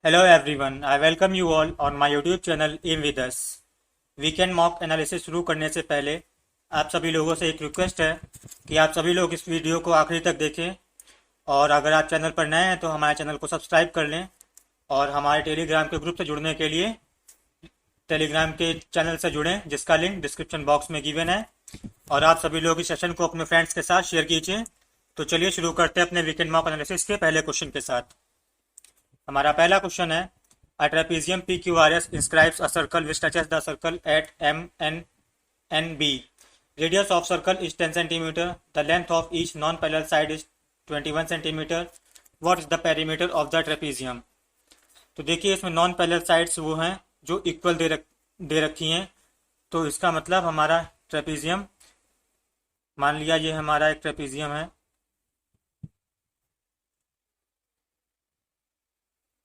Hello everyone, I welcome you all on my YouTube channel Aim with us. Weekend mock analysis शुरू करने से पहले आप सभी लोगों से एक रिक्वेस्ट है कि आप सभी लोग इस वीडियो को आखिरी तक देखें और अगर आप चैनल पर नए हैं तो हमारे चैनल को सब्सक्राइब कर लें और हमारे टेलीग्राम के ग्रुप से जुड़ने के लिए टेलीग्राम के चैनल से जुड़ें जिसका लिंक डिस्क्रिप्शन बॉक्स में गिवन है और आप सभी लोग इस सेशन को अपने फ्रेंड्स के साथ शेयर कीजिए। तो चलिए शुरू करते हैं अपने वीकेंड मॉक एनालिसिस के पहले क्वेश्चन के साथ। हमारा पहला क्वेश्चन है A trapezium PQRS inscribes a circle which touches the circle at M N N B. Radius of circle is 10 cm. The length of each non-parallel side is 21 cm. What is the perimeter of the trapezium? तो देखिए इसमें non parallel sides वो हैं जो equal दे रखी हैं। तो इसका मतलब हमारा ट्रेपेजियम, मान लिया ये हमारा एक ट्रेपेजियम है,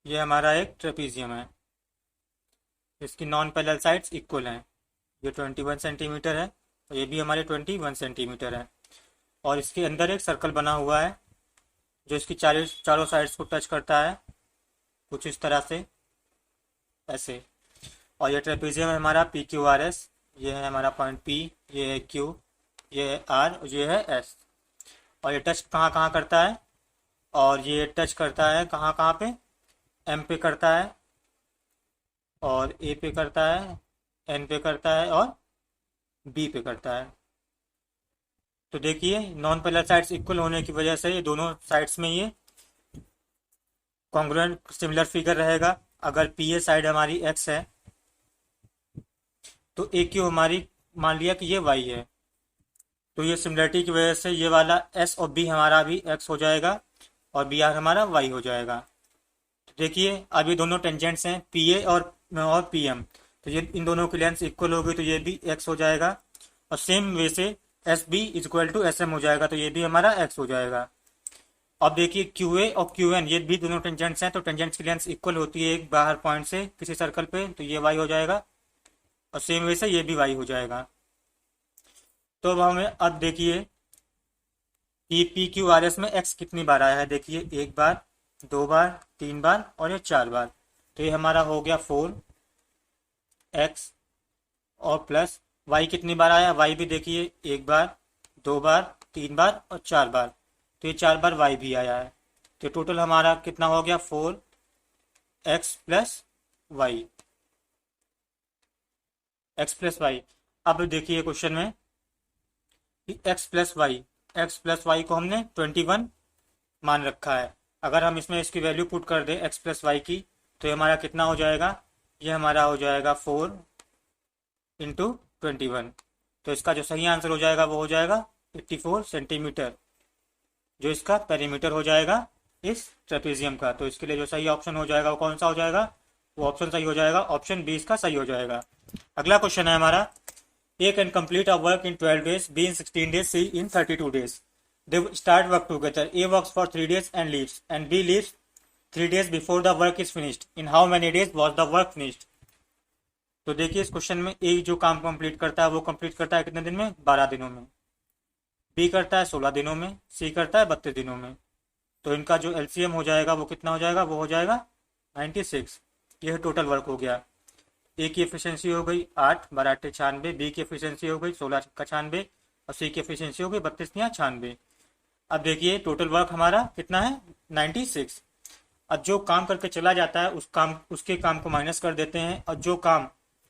ये हमारा एक ट्रेपेजियम है, इसकी नॉन पैरेलल साइड्स इक्वल हैं। ये 21 सेंटीमीटर है और ये भी हमारे 21 सेंटीमीटर है और इसके अंदर एक सर्कल बना हुआ है जो इसकी चारों साइड्स को टच करता है कुछ इस तरह से, ऐसे। और ये ट्रेपेजियम है हमारा पी क्यू आर एस, ये है हमारा पॉइंट पी, ये है क्यू, ये है आर और ये है एस। और ये टच कहाँ कहाँ करता है, और ये टच करता है कहाँ कहाँ पे, एम पे करता है और ए पे करता है, एन पे करता है और बी पे करता है। तो देखिए नॉन पैरेलल साइड्स इक्वल होने की वजह से ये दोनों साइड्स में ये कॉन्ग्रुएंट सिमिलर फिगर रहेगा। अगर पी ए साइड हमारी एक्स है तो ए क्यू हमारी, मान लिया कि ये वाई है, तो ये सिमिलरिटी की वजह से ये वाला एस और बी हमारा भी एक्स हो जाएगा और बी आर हमारा वाई हो जाएगा। तो देखिए अभी दोनों टेंजेंट्स हैं पी ए और पी एम, तो ये इन दोनों की लेंथ इक्वल होगी तो ये भी एक्स हो जाएगा और सेम वे से S B is equal to S M हो जाएगा तो ये भी हमारा एक्स हो जाएगा। अब देखिए क्यू ए और क्यू एन ये भी दोनों टेंजेंट्स हैं, तो टेंजेंट्स की लेंथ इक्वल होती है एक बाहर पॉइंट से किसी सर्कल पे, तो ये वाई हो जाएगा और सेम वे से ये भी वाई हो जाएगा। तो अब हमें अब देखिए कि पी क्यू आर एस में एक्स कितनी बार आया है, देखिए एक बार, दो बार, तीन बार और ये चार बार। तो ये हमारा हो गया 4x और प्लस वाई कितनी बार आया, वाई भी देखिए एक बार, दो बार, तीन बार और चार बार, तो ये चार बार वाई भी आया है। तो टोटल हमारा कितना हो गया 4x plus Y, X plus Y. अब देखिए क्वेश्चन में कि एक्स प्लस वाई को हमने 21 मान रखा है। अगर हम इसमें इसकी वैल्यू पुट कर दें एक्स प्लस वाई की तो ये हमारा कितना हो जाएगा, ये हमारा हो जाएगा 4 इंटू 21। तो इसका जो सही आंसर हो जाएगा वो हो जाएगा 84 सेंटीमीटर, जो इसका पेरीमीटर हो जाएगा इस ट्रेपेजियम का। तो इसके लिए जो सही ऑप्शन हो जाएगा वो कौन सा हो जाएगा, वो ऑप्शन सही हो जाएगा, ऑप्शन बी इसका सही हो जाएगा। अगला क्वेश्चन है हमारा A can complete a work in 12 days, B in 16 days, C in 32 days. They start work together. A works for 3 days and leaves, and B leaves 3 days before the work is finished. In how many days was the work finished? तो देखिए इस question में ए जो काम complete करता है वो complete करता है कितने दिन में, 12 दिनों में। बी करता है 16 दिनों में, सी करता है 32 दिनों में। तो इनका जो एलसीएम हो जाएगा वो कितना हो जाएगा, वो हो जाएगा 96। यह टोटल वर्क हो गया। ए की एफिशिएंसी हो गई 8 12 96, बी की एफिशिएंसी हो गई 16 का 96 और सी की एफिशिएंसी हो गई 32 या 96। अब देखिए टोटल वर्क हमारा कितना है 96। अब जो काम करके चला जाता है उसके काम को माइनस कर देते हैं और जो काम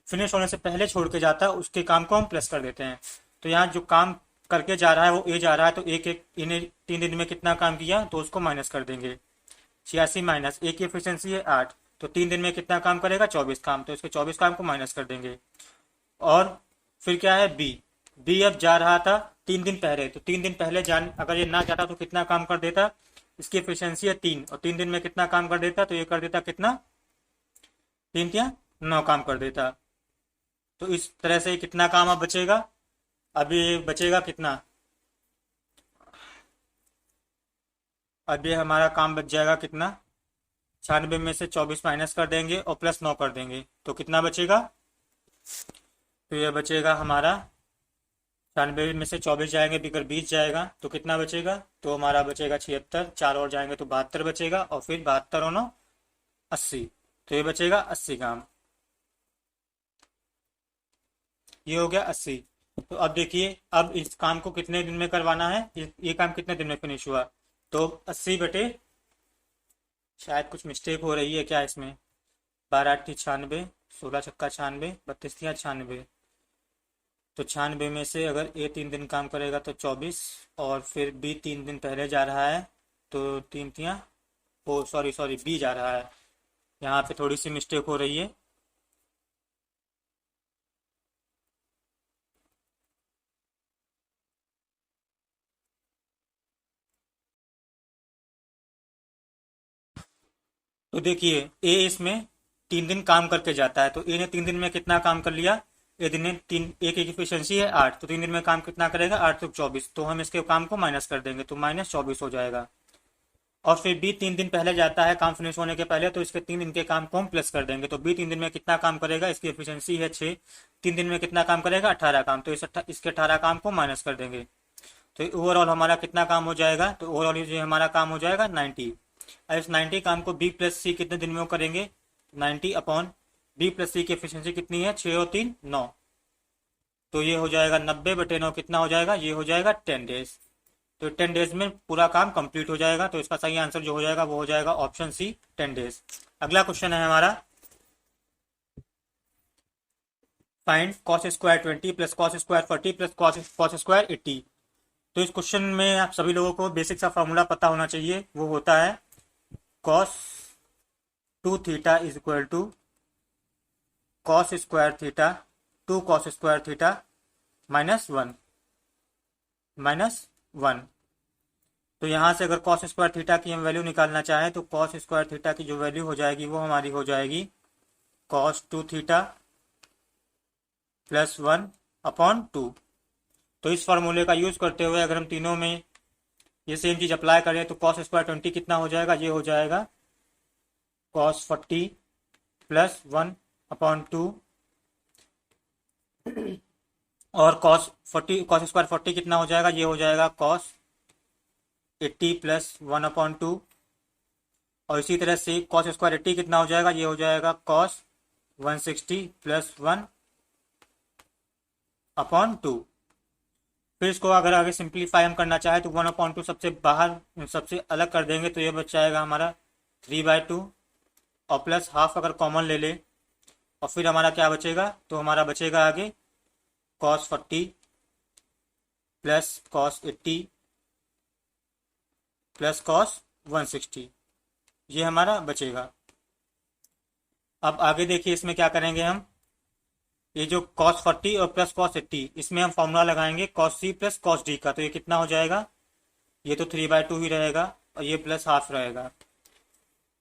फिनिश होने से पहले छोड़ के जाता है उसके काम को हम प्लस कर देते हैं। तो यहाँ जो काम करके जा रहा है वो ए जा रहा है, तो एक एक इन्हें 3 दिन में कितना काम किया तो उसको माइनस कर देंगे। 86 माइनस ए की एफिशिएंसी है 8, तो 3 दिन में कितना काम करेगा 24 काम, तो इसके 24 काम को माइनस कर देंगे। और फिर क्या है बी अब जा रहा था 3 दिन पहले, तो 3 दिन पहले अगर ये ना जाता तो कितना काम कर देता, इसकी एफिशिएंसी है 3 और 3 दिन में कितना काम कर देता, तो ये कर देता कितना 3 या 9 काम कर देता। तो इस तरह से कितना काम अब बचेगा, अभी बचेगा कितना, अब ये हमारा काम बच जाएगा कितना, 96 में से 24 माइनस कर देंगे और प्लस 9 कर देंगे तो कितना बचेगा, तो ये बचेगा हमारा 96 में से 24 जाएंगे बिगर 20 जाएगा तो कितना बचेगा, तो हमारा बचेगा 76, 4 और जाएंगे तो 72 बचेगा और फिर 72 और 9 80। तो ये बचेगा 80 ग्राम। ये हो गया 80। तो अब देखिए, अब इस काम को कितने दिन में करवाना है, ये काम कितने दिन में फिनिश हुआ। तो 80 बटे, शायद कुछ मिस्टेक हो रही है क्या इसमें, 12 8 96, 16 छक्का 96, 32 तिया 96। तो 96 में से अगर ए 3 दिन काम करेगा तो 24, और फिर बी 3 दिन पहले जा रहा है, तो 3 तिया, ओ सॉरी सॉरी, बी जा रहा है। यहाँ पे थोड़ी सी मिस्टेक हो रही है। तो देखिए, ए इसमें 3 दिन काम करके जाता है, तो ए ने 3 दिन में कितना काम कर लिया। ए दिन ने तीन, ए की एफिशिएंसी है 8, तो 3 दिन में काम कितना करेगा, 8 तो 24, तो हम इसके काम को माइनस कर देंगे, तो -24 हो जाएगा। और फिर बी 3 दिन पहले जाता है काम फिनिश होने के पहले, तो इसके 3 दिन के काम को हम प्लस कर देंगे, तो बी 3 दिन में कितना काम करेगा, इसकी एफिशिएंसी है 6, 3 दिन में कितना काम करेगा, 18 काम, तो इसके 18 काम को माइनस कर देंगे। तो ओवरऑल हमारा कितना काम हो जाएगा, तो ओवरऑल ये हमारा काम हो जाएगा 90। अब इस 90 काम को बी प्लस सी कितने दिन में वो करेंगे, 90 अपॉन बी प्लस सी की एफिशिएंसी कितनी है, 6 और 3 9। तो ये हो जाएगा 90/9, कितना हो जाएगा, ये हो जाएगा 10 डेज। तो 10 डेज में पूरा काम कंप्लीट हो जाएगा, तो इसका सही आंसर जो हो जाएगा वो हो जाएगा ऑप्शन सी, 10 डेज। अगला क्वेश्चन है हमारा, find cos square 20 plus cos square 40 plus cos square 80। तो इस क्वेश्चन में आप सभी लोगों को बेसिक सा फॉर्मूला पता होना चाहिए, वो होता है cos 2 theta is equal to cos square theta 2 cos square theta -1। तो यहाँ से अगर कॉस स्क्वायर थीटा की हम वैल्यू निकालना चाहें, तो कॉस स्क्वायर थीटा की जो वैल्यू हो जाएगी वो हमारी हो जाएगी कॉस 2 थीटा प्लस 1/2। तो इस फार्मूले का यूज करते हुए अगर हम तीनों में ये सेम चीज अप्लाई करें, तो कॉस स्क्वायर 20 कितना हो जाएगा, ये हो जाएगा कॉस 40 प्लस 1/2, और कॉस स्क्वायर 40 कितना हो जाएगा, ये हो जाएगा कॉस 80 प्लस 1/2। और इसी तरह से कॉस स्क्वायर 80 कितना हो जाएगा, ये हो जाएगा कॉस 160 प्लस 1/2। फिर इसको अगर आगे सिंप्लीफाई हम करना चाहे, तो 1/2 सबसे बाहर सबसे अलग कर देंगे, तो ये बच जाएगा हमारा 3/2, और प्लस हाफ अगर कॉमन ले ले, और फिर हमारा क्या बचेगा, तो हमारा बचेगा आगे cos 40 plus cos 80 plus cos 160, ये हमारा बचेगा। अब आगे देखिए, इसमें क्या करेंगे हम, ये जो cos 40 और प्लस cos 80, इसमें हम फॉर्मूला लगाएंगे cos c plus cos d का, तो ये कितना हो जाएगा, ये तो 3/2 ही रहेगा, और ये प्लस हाफ रहेगा।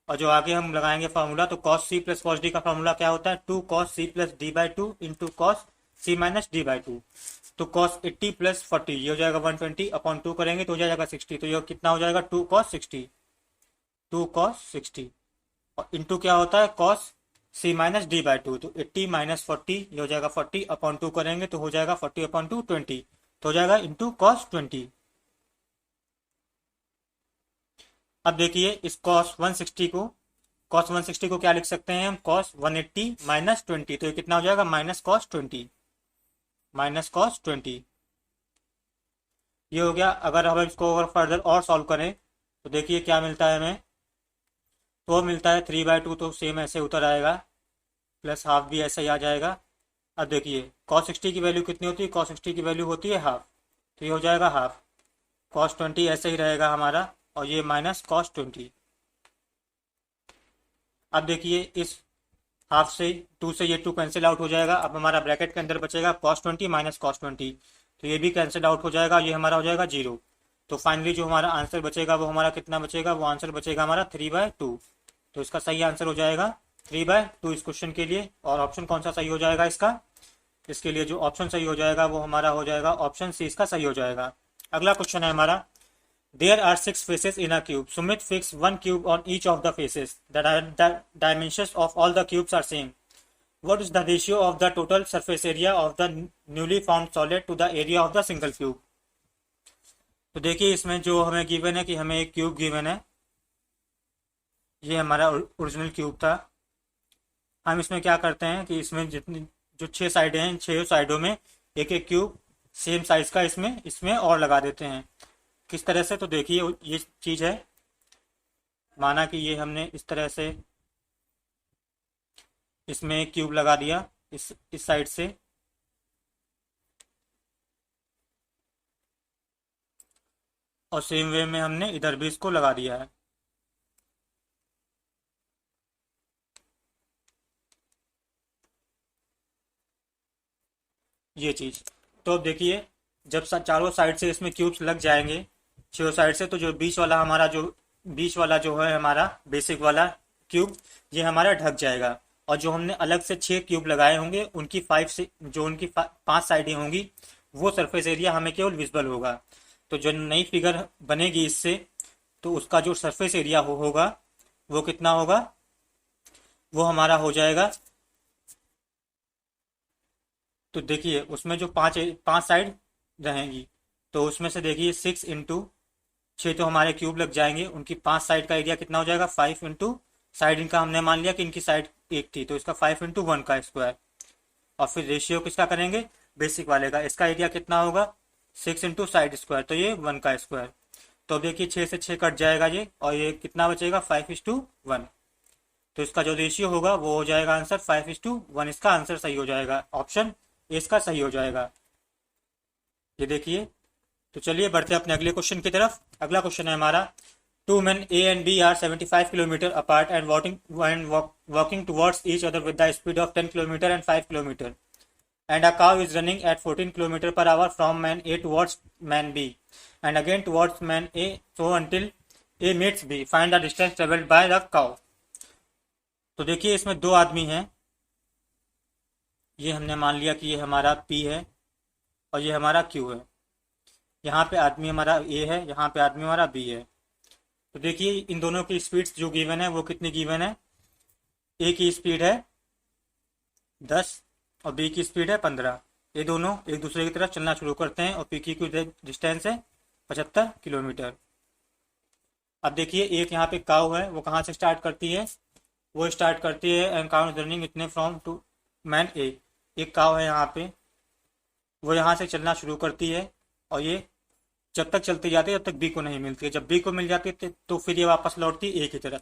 और जो आगे हम लगाएंगे फार्मूला, तो cos c plus cos d का फार्मूला क्या होता है, 2 cos c plus d/2 into cos c minus d/2। तो cos 80 प्लस 40 ये हो जाएगा 120/2 करेंगे तो हो जाएगा 60, तो ये कितना हो जाएगा 2 cos 60, 2 cos 60, और इंटू क्या होता है cos c माइनस d/2, तो 80 माइनस 40 ये हो जाएगा 40/2 करेंगे तो हो जाएगा 40/2 20, तो हो जाएगा इंटू cos 20। अब देखिए, इस cos 160 को क्या लिख सकते हैं हम, cos 180 माइनस 20, तो ये कितना हो जाएगा माइनस cos 20, ये हो गया। अगर हम इसको अगर फर्दर और सॉल्व करें, तो देखिए क्या मिलता है हमें, तो मिलता है 3/2, तो सेम ऐसे उतर आएगा, प्लस हाफ भी ऐसे ही आ जाएगा। अब देखिए cos 60 की वैल्यू कितनी होती है, cos 60 की वैल्यू होती है हाफ, तो ये हो जाएगा हाफ, cos 20 ऐसे ही रहेगा हमारा, और ये माइनस cos 20। अब देखिए, इस हाफ से 2 से ये 2 कैंसिल आउट हो जाएगा, अब हमारा ब्रैकेट के अंदर बचेगा cos 20 माइनस cos 20, तो ये भी कैंसिल आउट हो जाएगा, ये हमारा हो जाएगा 0। तो फाइनली जो हमारा आंसर बचेगा वो हमारा कितना बचेगा, वो आंसर बचेगा हमारा 3/2। तो इसका सही आंसर हो जाएगा 3/2 इस क्वेश्चन के लिए। और ऑप्शन कौन सा सही हो जाएगा इसका, इसके लिए जो ऑप्शन सही हो जाएगा वो हमारा हो जाएगा ऑप्शन सी, इसका सही हो जाएगा। अगला क्वेश्चन है हमारा, there are 6 faces in a cube, Sumit fix 1 cube on each of the faces, the dimensions of all the cubes are same, what is the ratio of the total surface area of the newly found solid to the area of the single cube। तो देखिए, इसमें जो हमें given है कि हमें एक cube given है, ये हमारा ओरिजिनल क्यूब था। हम इसमें क्या करते हैं कि इसमें जितनी जो 6 साइडें हैं, 6 साइडों में एक एक क्यूब सेम साइज का इसमें इसमें और लगा देते हैं। किस तरह से, तो देखिए ये चीज़ है। माना कि ये हमने इस तरह से इसमें एक क्यूब लगा दिया इस साइड से, और सेम वे में हमने इधर भी इसको लगा दिया है। ये चीज़, तो अब देखिए जब चारों साइड से इसमें क्यूब्स लग जाएंगे 6 साइड से, तो जो बीच वाला जो है हमारा बेसिक वाला क्यूब, ये हमारा ढक जाएगा। और जो हमने अलग से 6 क्यूब लगाए होंगे उनकी 5 साइडें होंगी, वो सरफेस एरिया हमें केवल विजिबल होगा। तो जो नई फिगर बनेगी इससे, तो उसका जो सरफेस एरिया होगा वो कितना होगा, वो हमारा हो जाएगा। तो देखिए उसमें जो पांच पांच साइड रहेंगी, तो उसमें से देखिए 6 तो हमारे क्यूब लग जाएंगे, उनकी 5 साइड का एरिया कितना हो जाएगा, 5 इंटू साइड इनका हमने मान लिया कि इनकी साइड एक थी, तो इसका 5 इंटू 1 का स्क्वायर। और फिर रेशियो किसका करेंगे, बेसिक वाले का। इसका एरिया कितना होगा, 6 इंटू साइड स्क्वायर, तो ये 1 का स्क्वायर। तो अब देखिए 6 से 6 कट जाएगा ये, और ये कितना बचेगा, 5:1। तो इसका जो रेशियो होगा वो हो जाएगा आंसर 5:1। इसका आंसर सही हो जाएगा, ऑप्शन ए इसका सही हो जाएगा। ये देखिए। तो चलिए बढ़ते हैं अपने अगले क्वेश्चन की तरफ। अगला क्वेश्चन है हमारा, two man A and B are 75 kilometre apart and walking towards each other with the speed of 10 kilometre and 5 kilometre, and a cow is running at 14 kilometers per hour from man A towards man B and again towards man A, so until A meets B. Find the distance traveled by the cow. तो देखिए इसमें दो आदमी हैं। ये हमने मान लिया कि ये हमारा P है और ये हमारा Q है। यहाँ पे आदमी हमारा A है, यहाँ पे आदमी हमारा B है। तो देखिए इन दोनों की स्पीड्स जो गिवन है वो कितनी गिवन है, A की स्पीड है 10 और बी की स्पीड है 15। ये दोनों एक दूसरे की तरफ चलना शुरू करते हैं और पी की डिस्टेंस है 75 किलोमीटर। अब देखिए एक यहाँ पे काऊ है, वो कहाँ से स्टार्ट करती है, वो स्टार्ट करती है एंड काउ रनिंग इतने फ्रॉम टू मैन ए। एक काऊ है यहाँ पे, वो यहाँ से चलना शुरू करती है और ये जब तक चलती जाती है जब तक बी को नहीं मिलती है। जब बी को मिल जाती है तो फिर ये वापस लौटती है ए की तरफ।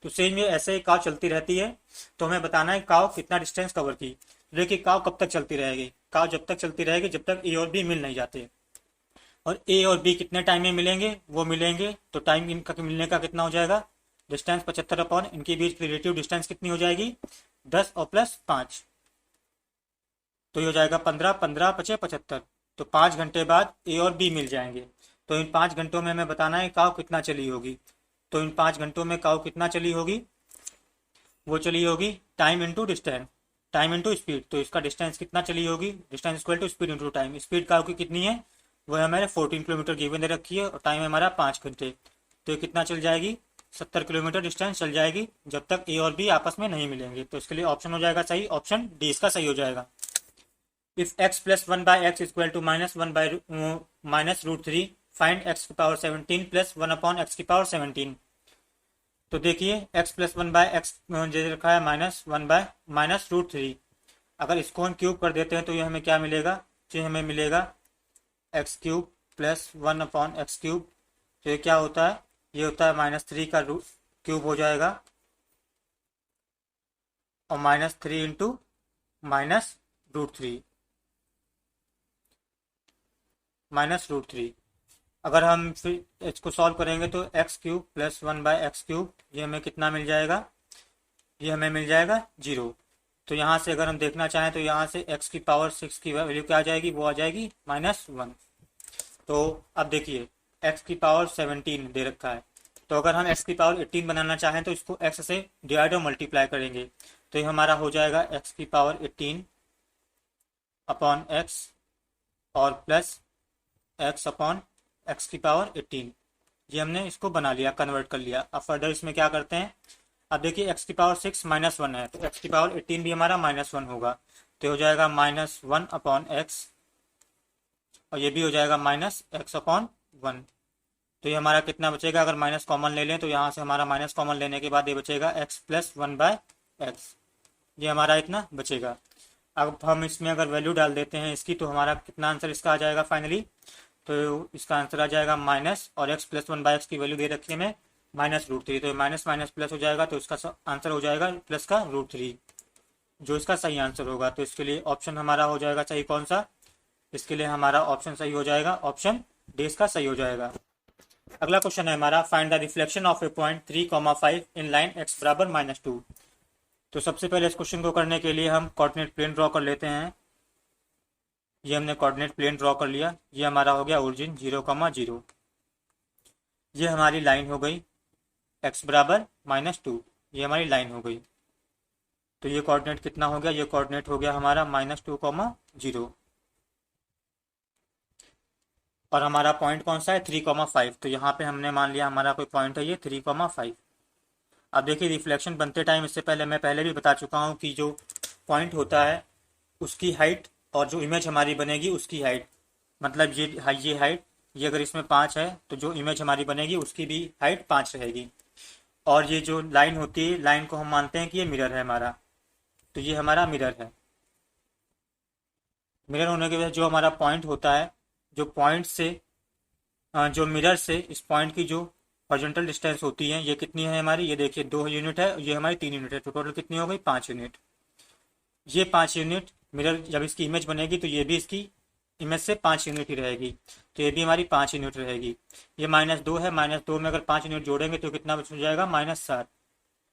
तो सेम ये ऐसे ही काव चलती रहती है। तो हमें बताना है काव कितना डिस्टेंस कवर की। देखिए काव कब तक चलती रहेगी, काव जब तक चलती रहेगी जब तक ए और बी मिल नहीं जाते। और ए और बी कितने टाइम में मिलेंगे, वो मिलेंगे तो टाइम इनका मिलने का कितना हो जाएगा, डिस्टेंस 75 अपॉन इनके बीच रिलेटिव डिस्टेंस कितनी हो जाएगी, 10 और प्लस 5, तो ये हो जाएगा 15, 15 पचे 75। तो 5 घंटे बाद ए और बी मिल जाएंगे। तो इन 5 घंटों में हमें बताना है काव कितना चली होगी। तो इन 5 घंटों में काव कितना चली होगी, वो चली होगी time into distance, time into speed. तो इसका डिस्टेंस कितना चली होगी, distance equal to speed into time. Speed cow की कितनी है, वो हमारे 14 किलोमीटर गिवन दे रखी है और टाइम है हमारा 5 घंटे। तो ये कितना चल जाएगी, 70 किलोमीटर डिस्टेंस चल जाएगी जब तक ए और बी आपस में नहीं मिलेंगे। तो इसके लिए ऑप्शन हो जाएगा सही, ऑप्शन डी इसका सही हो जाएगा। If x plus 1/x equal to -1/-√3 find x की पावर 17 प्लस 1 अपॉन x की पावर 17। तो देखिए x प्लस 1/x जैसे रखा है -1/-√3। अगर इसको हम क्यूब कर देते हैं तो ये हमें क्या मिलेगा, तो हमें मिलेगा x cube plus 1 upon x cube. तो ये क्या होता है, ये होता है -3 का क्यूब हो जाएगा और -3 इंटू -√3 -√3। अगर हम फिर इसको सॉल्व करेंगे तो x cube plus 1/x cube, ये हमें कितना मिल जाएगा, ये हमें मिल जाएगा 0। तो यहाँ से अगर हम देखना चाहें तो यहाँ से x की पावर 6 की वैल्यू क्या आ जाएगी, वो आ जाएगी -1। तो अब देखिए x की पावर 17 दे रखा है, तो अगर हम x की पावर 18 बनाना चाहें तो इसको x से डिवाइड और मल्टीप्लाई करेंगे। तो ये हमारा हो जाएगा x की पावर 18 अपॉन x और प्लस x अपॉन x की पावर 18। ये हमने इसको बना लिया, कन्वर्ट कर लिया। अब फर्दर इसमें क्या करते हैं, अब देखिए x की पावर 6 -1 है, तो x की पावर 18 भी हमारा -1 होगा। तो हो जाएगा -1 अपॉन x और ये भी हो जाएगा -x अपॉन 1। तो ये हमारा कितना बचेगा, अगर माइनस कॉमन ले लें तो यहाँ से हमारा माइनस कॉमन लेने के बाद ये बचेगा x प्लस 1/x, ये हमारा इतना बचेगा। अब हम इसमें अगर वैल्यू डाल देते हैं इसकी, तो हमारा कितना आंसर इसका आ जाएगा फाइनली, तो इसका आंसर आ जाएगा माइनस, और x प्लस 1/x की वैल्यू दे रखी है हमें -√3, तो माइनस माइनस प्लस हो जाएगा, तो इसका आंसर हो जाएगा प्लस का √3, जो इसका सही आंसर होगा। तो इसके लिए ऑप्शन हमारा हो जाएगा सही कौन सा, इसके लिए हमारा ऑप्शन सही हो जाएगा, ऑप्शन डी इसका सही हो जाएगा। अगला क्वेश्चन है हमारा, find the reflection of A point 3,5 in line x बराबर -2। तो सबसे पहले इस क्वेश्चन को करने के लिए हम कोऑर्डिनेट प्लेन ड्रॉ कर लेते हैं। ये हमने कोऑर्डिनेट प्लेन ड्रॉ कर लिया, ये हमारा हो गया ओरिजिन 0,0, ये हमारी लाइन हो गई x बराबर -2, ये हमारी लाइन हो गई। तो ये कोऑर्डिनेट कितना हो गया, ये कोऑर्डिनेट हो गया हमारा -2,0, और हमारा पॉइंट कौन सा है 3,5। तो यहाँ पे हमने मान लिया हमारा कोई पॉइंट है ये 3,5। अब देखिए रिफ्लेक्शन बनते टाइम, इससे पहले मैं पहले भी बता चुका हूँ कि जो पॉइंट होता है उसकी हाइट और जो इमेज हमारी बनेगी उसकी हाइट, मतलब ये हाइट, ये अगर इसमें 5 है तो जो इमेज हमारी बनेगी उसकी भी हाइट 5 रहेगी। और ये जो लाइन होती है, लाइन को हम मानते हैं कि ये मिरर है हमारा, तो ये हमारा मिरर है। मिरर होने की वजह से जो हमारा पॉइंट होता है, जो पॉइंट से जो मिरर से इस पॉइंट की जो हॉरिजॉन्टल डिस्टेंस होती है, ये कितनी है हमारी, ये देखिए 2 यूनिट है, ये हमारी 3 यूनिट है, तो टोटल कितनी हो गई 5 यूनिट। ये 5 यूनिट मिरर जब इसकी इमेज बनेगी तो ये भी इसकी इमेज से 5 यूनिट ही रहेगी, तो ये भी हमारी 5 यूनिट रहेगी। ये -2 है, -2 में अगर 5 यूनिट जोड़ेंगे तो कितना बच जाएगा -7,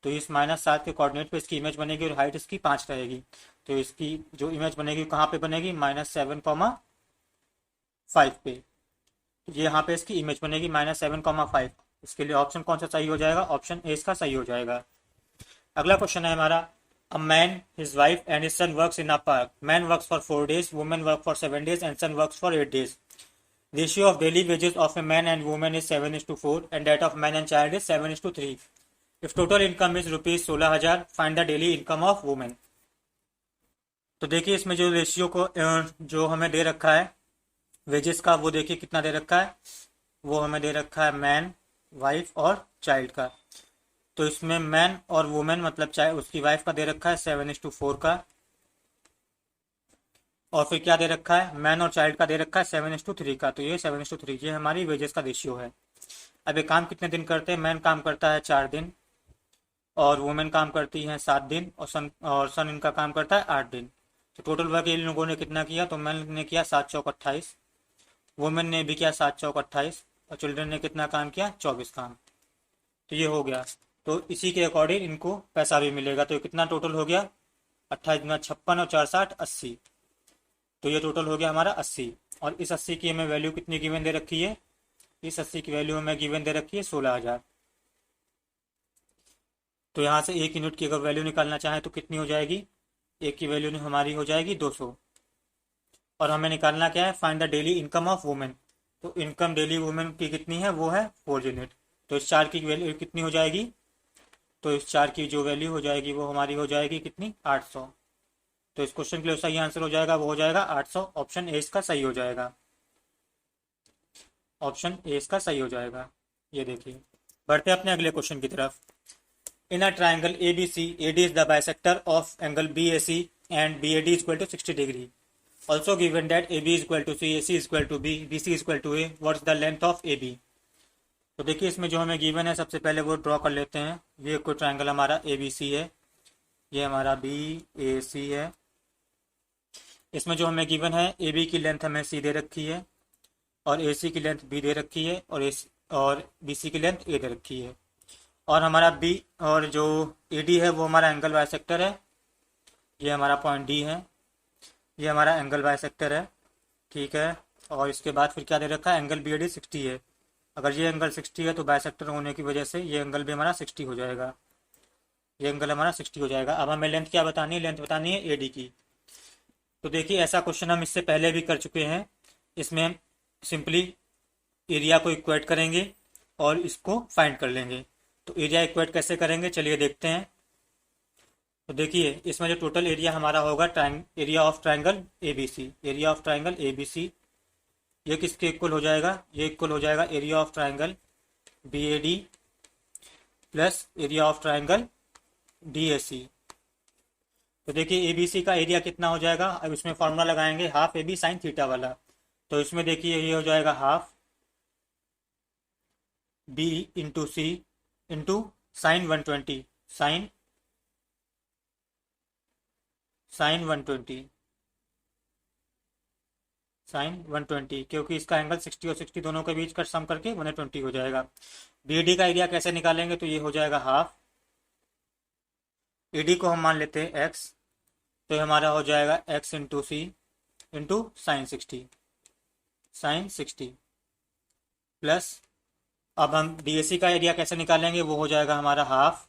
तो इस -7 के कोऑर्डिनेट पे इसकी इमेज बनेगी और हाइट इसकी 5 रहेगी। तो इसकी जो इमेज बनेगी कहाँ पे बनेगी, -7,5 पे, ये यहाँ पे इसकी इमेज बनेगी -7,5। इसके लिए ऑप्शन कौन सा सही हो जाएगा, ऑप्शन ए इसका सही हो जाएगा। अगला क्वेश्चन है हमारा, a man, his wife and his son works in a park. Man works for 4 days, women work for 7 days and son works for 8 days। Ratio of daily wages of a man and women is 7:4 and that of man and child is 7:3। If total income is ₹16,000, find the daily income of women. तो देखिए इसमें जो ratio को जो हमें दे रखा है wages का, वो देखिए कितना दे रखा है, वो हमें दे रखा है मैन, वाइफ और चाइल्ड का। तो इसमें मैन और वुमेन मतलब चाहे उसकी वाइफ का दे रखा है 7:4 का, और फिर क्या दे रखा है, मैन और चाइल्ड का दे रखा है 7:3 का, तो ये 7:3 ये हमारी वेजेस का रेशियो है। अब ये काम कितने दिन करते हैं, मैन काम करता है 4 दिन, और वुमेन काम करती है 7 दिन, और सन इनका काम करता है 8 दिन। तो टोटल वर्क इन लोगों ने कितना किया, तो मैन ने किया 7 चौक 28, वुमेन ने भी किया 7 चौक 28, और चिल्ड्रन ने कितना काम किया 24 काम। तो ये हो गया, तो इसी के अकॉर्डिंग इनको पैसा भी मिलेगा। तो कितना टोटल हो गया, 28 गुना 56 और 4 60 80, तो ये टोटल हो गया हमारा 80। और इस 80 की हमें वैल्यू कितनी गिवन दे रखी है, इस 80 की वैल्यू हमें गिवन दे रखी है 16,000। तो यहाँ से 1 यूनिट की अगर वैल्यू निकालना चाहें तो कितनी हो जाएगी, एक की वैल्यू हमारी हो जाएगी 200। और हमें निकालना क्या है, find the daily income of women. तो इनकम डेली वुमेन की कितनी है, वो है 4 यूनिट। तो इस 4 की वैल्यू कितनी हो जाएगी, तो इस 4 की जो वैल्यू हो जाएगी वो हमारी हो जाएगी कितनी, 800। तो इस क्वेश्चन के लिए सही आंसर हो जाएगा, वो हो जाएगा 800, ऑप्शन ए इसका सही हो जाएगा, ऑप्शन ए इसका सही हो जाएगा। ये देखिए, बढ़ते अपने अगले क्वेश्चन की तरफ। In a triangle ABC, AD is the bisector of angle BAC and BAD is equal to 60 degree. Also given that AB is equal to C, AC is equal to B, BC is equal to A, what is the length of AB? तो देखिए इसमें जो हमें given है सबसे पहले वो draw कर लेते हैं। ये कोई ट्राइंगल हमारा ABC है, ये हमारा BAC है। इसमें जो हमें गिवन है AB की लेंथ हमें C दे रखी है, और AC की लेंथ B दे रखी है, और BC की लेंथ A दे रखी है। और हमारा B और जो AD है वो हमारा एंगल बाइसेक्टर है, ये हमारा पॉइंट D है, ये हमारा एंगल बाइसेक्टर है, ठीक है। और इसके बाद फिर क्या दे रखा है, एंगल BAD 60 है। अगर ये एंगल 60 है तो बाइसेक्टर होने की वजह से ये एंगल भी हमारा 60 हो जाएगा, ये एंगल हमारा 60 हो जाएगा। अब हमें लेंथ क्या बतानी है, लेंथ बतानी है AD की। तो देखिए ऐसा क्वेश्चन हम इससे पहले भी कर चुके हैं। इसमें हम सिंपली एरिया को इक्वेट करेंगे और इसको फाइंड कर लेंगे। तो एरिया इक्वेट कैसे करेंगे, चलिए देखते हैं। तो देखिए इसमें जो टोटल एरिया हमारा होगा area of triangle ABC, area of triangle ABC ये किसके इक्वल हो जाएगा, ये इक्वल हो जाएगा area of triangle B A D plus area of triangle D A C. तो देखिए ए बी सी का एरिया कितना हो जाएगा, अब इसमें फॉर्मूला लगाएंगे half A B sine theta वाला। तो इसमें देखिए ये हो जाएगा half B into C into sine 120, sine sine 120 sine 120, क्योंकि इसका एंगल 60 और 60 दोनों के बीच का सम करके 120 हो जाएगा। बी डी का एरिया कैसे निकालेंगे, तो ये हो जाएगा हाफ ए डी को हम मान लेते हैं एक्स, तो ये हमारा हो जाएगा x into C into sign 60 plus, अब हम डी ए सी का एरिया कैसे निकालेंगे, वो हो जाएगा हमारा हाफ,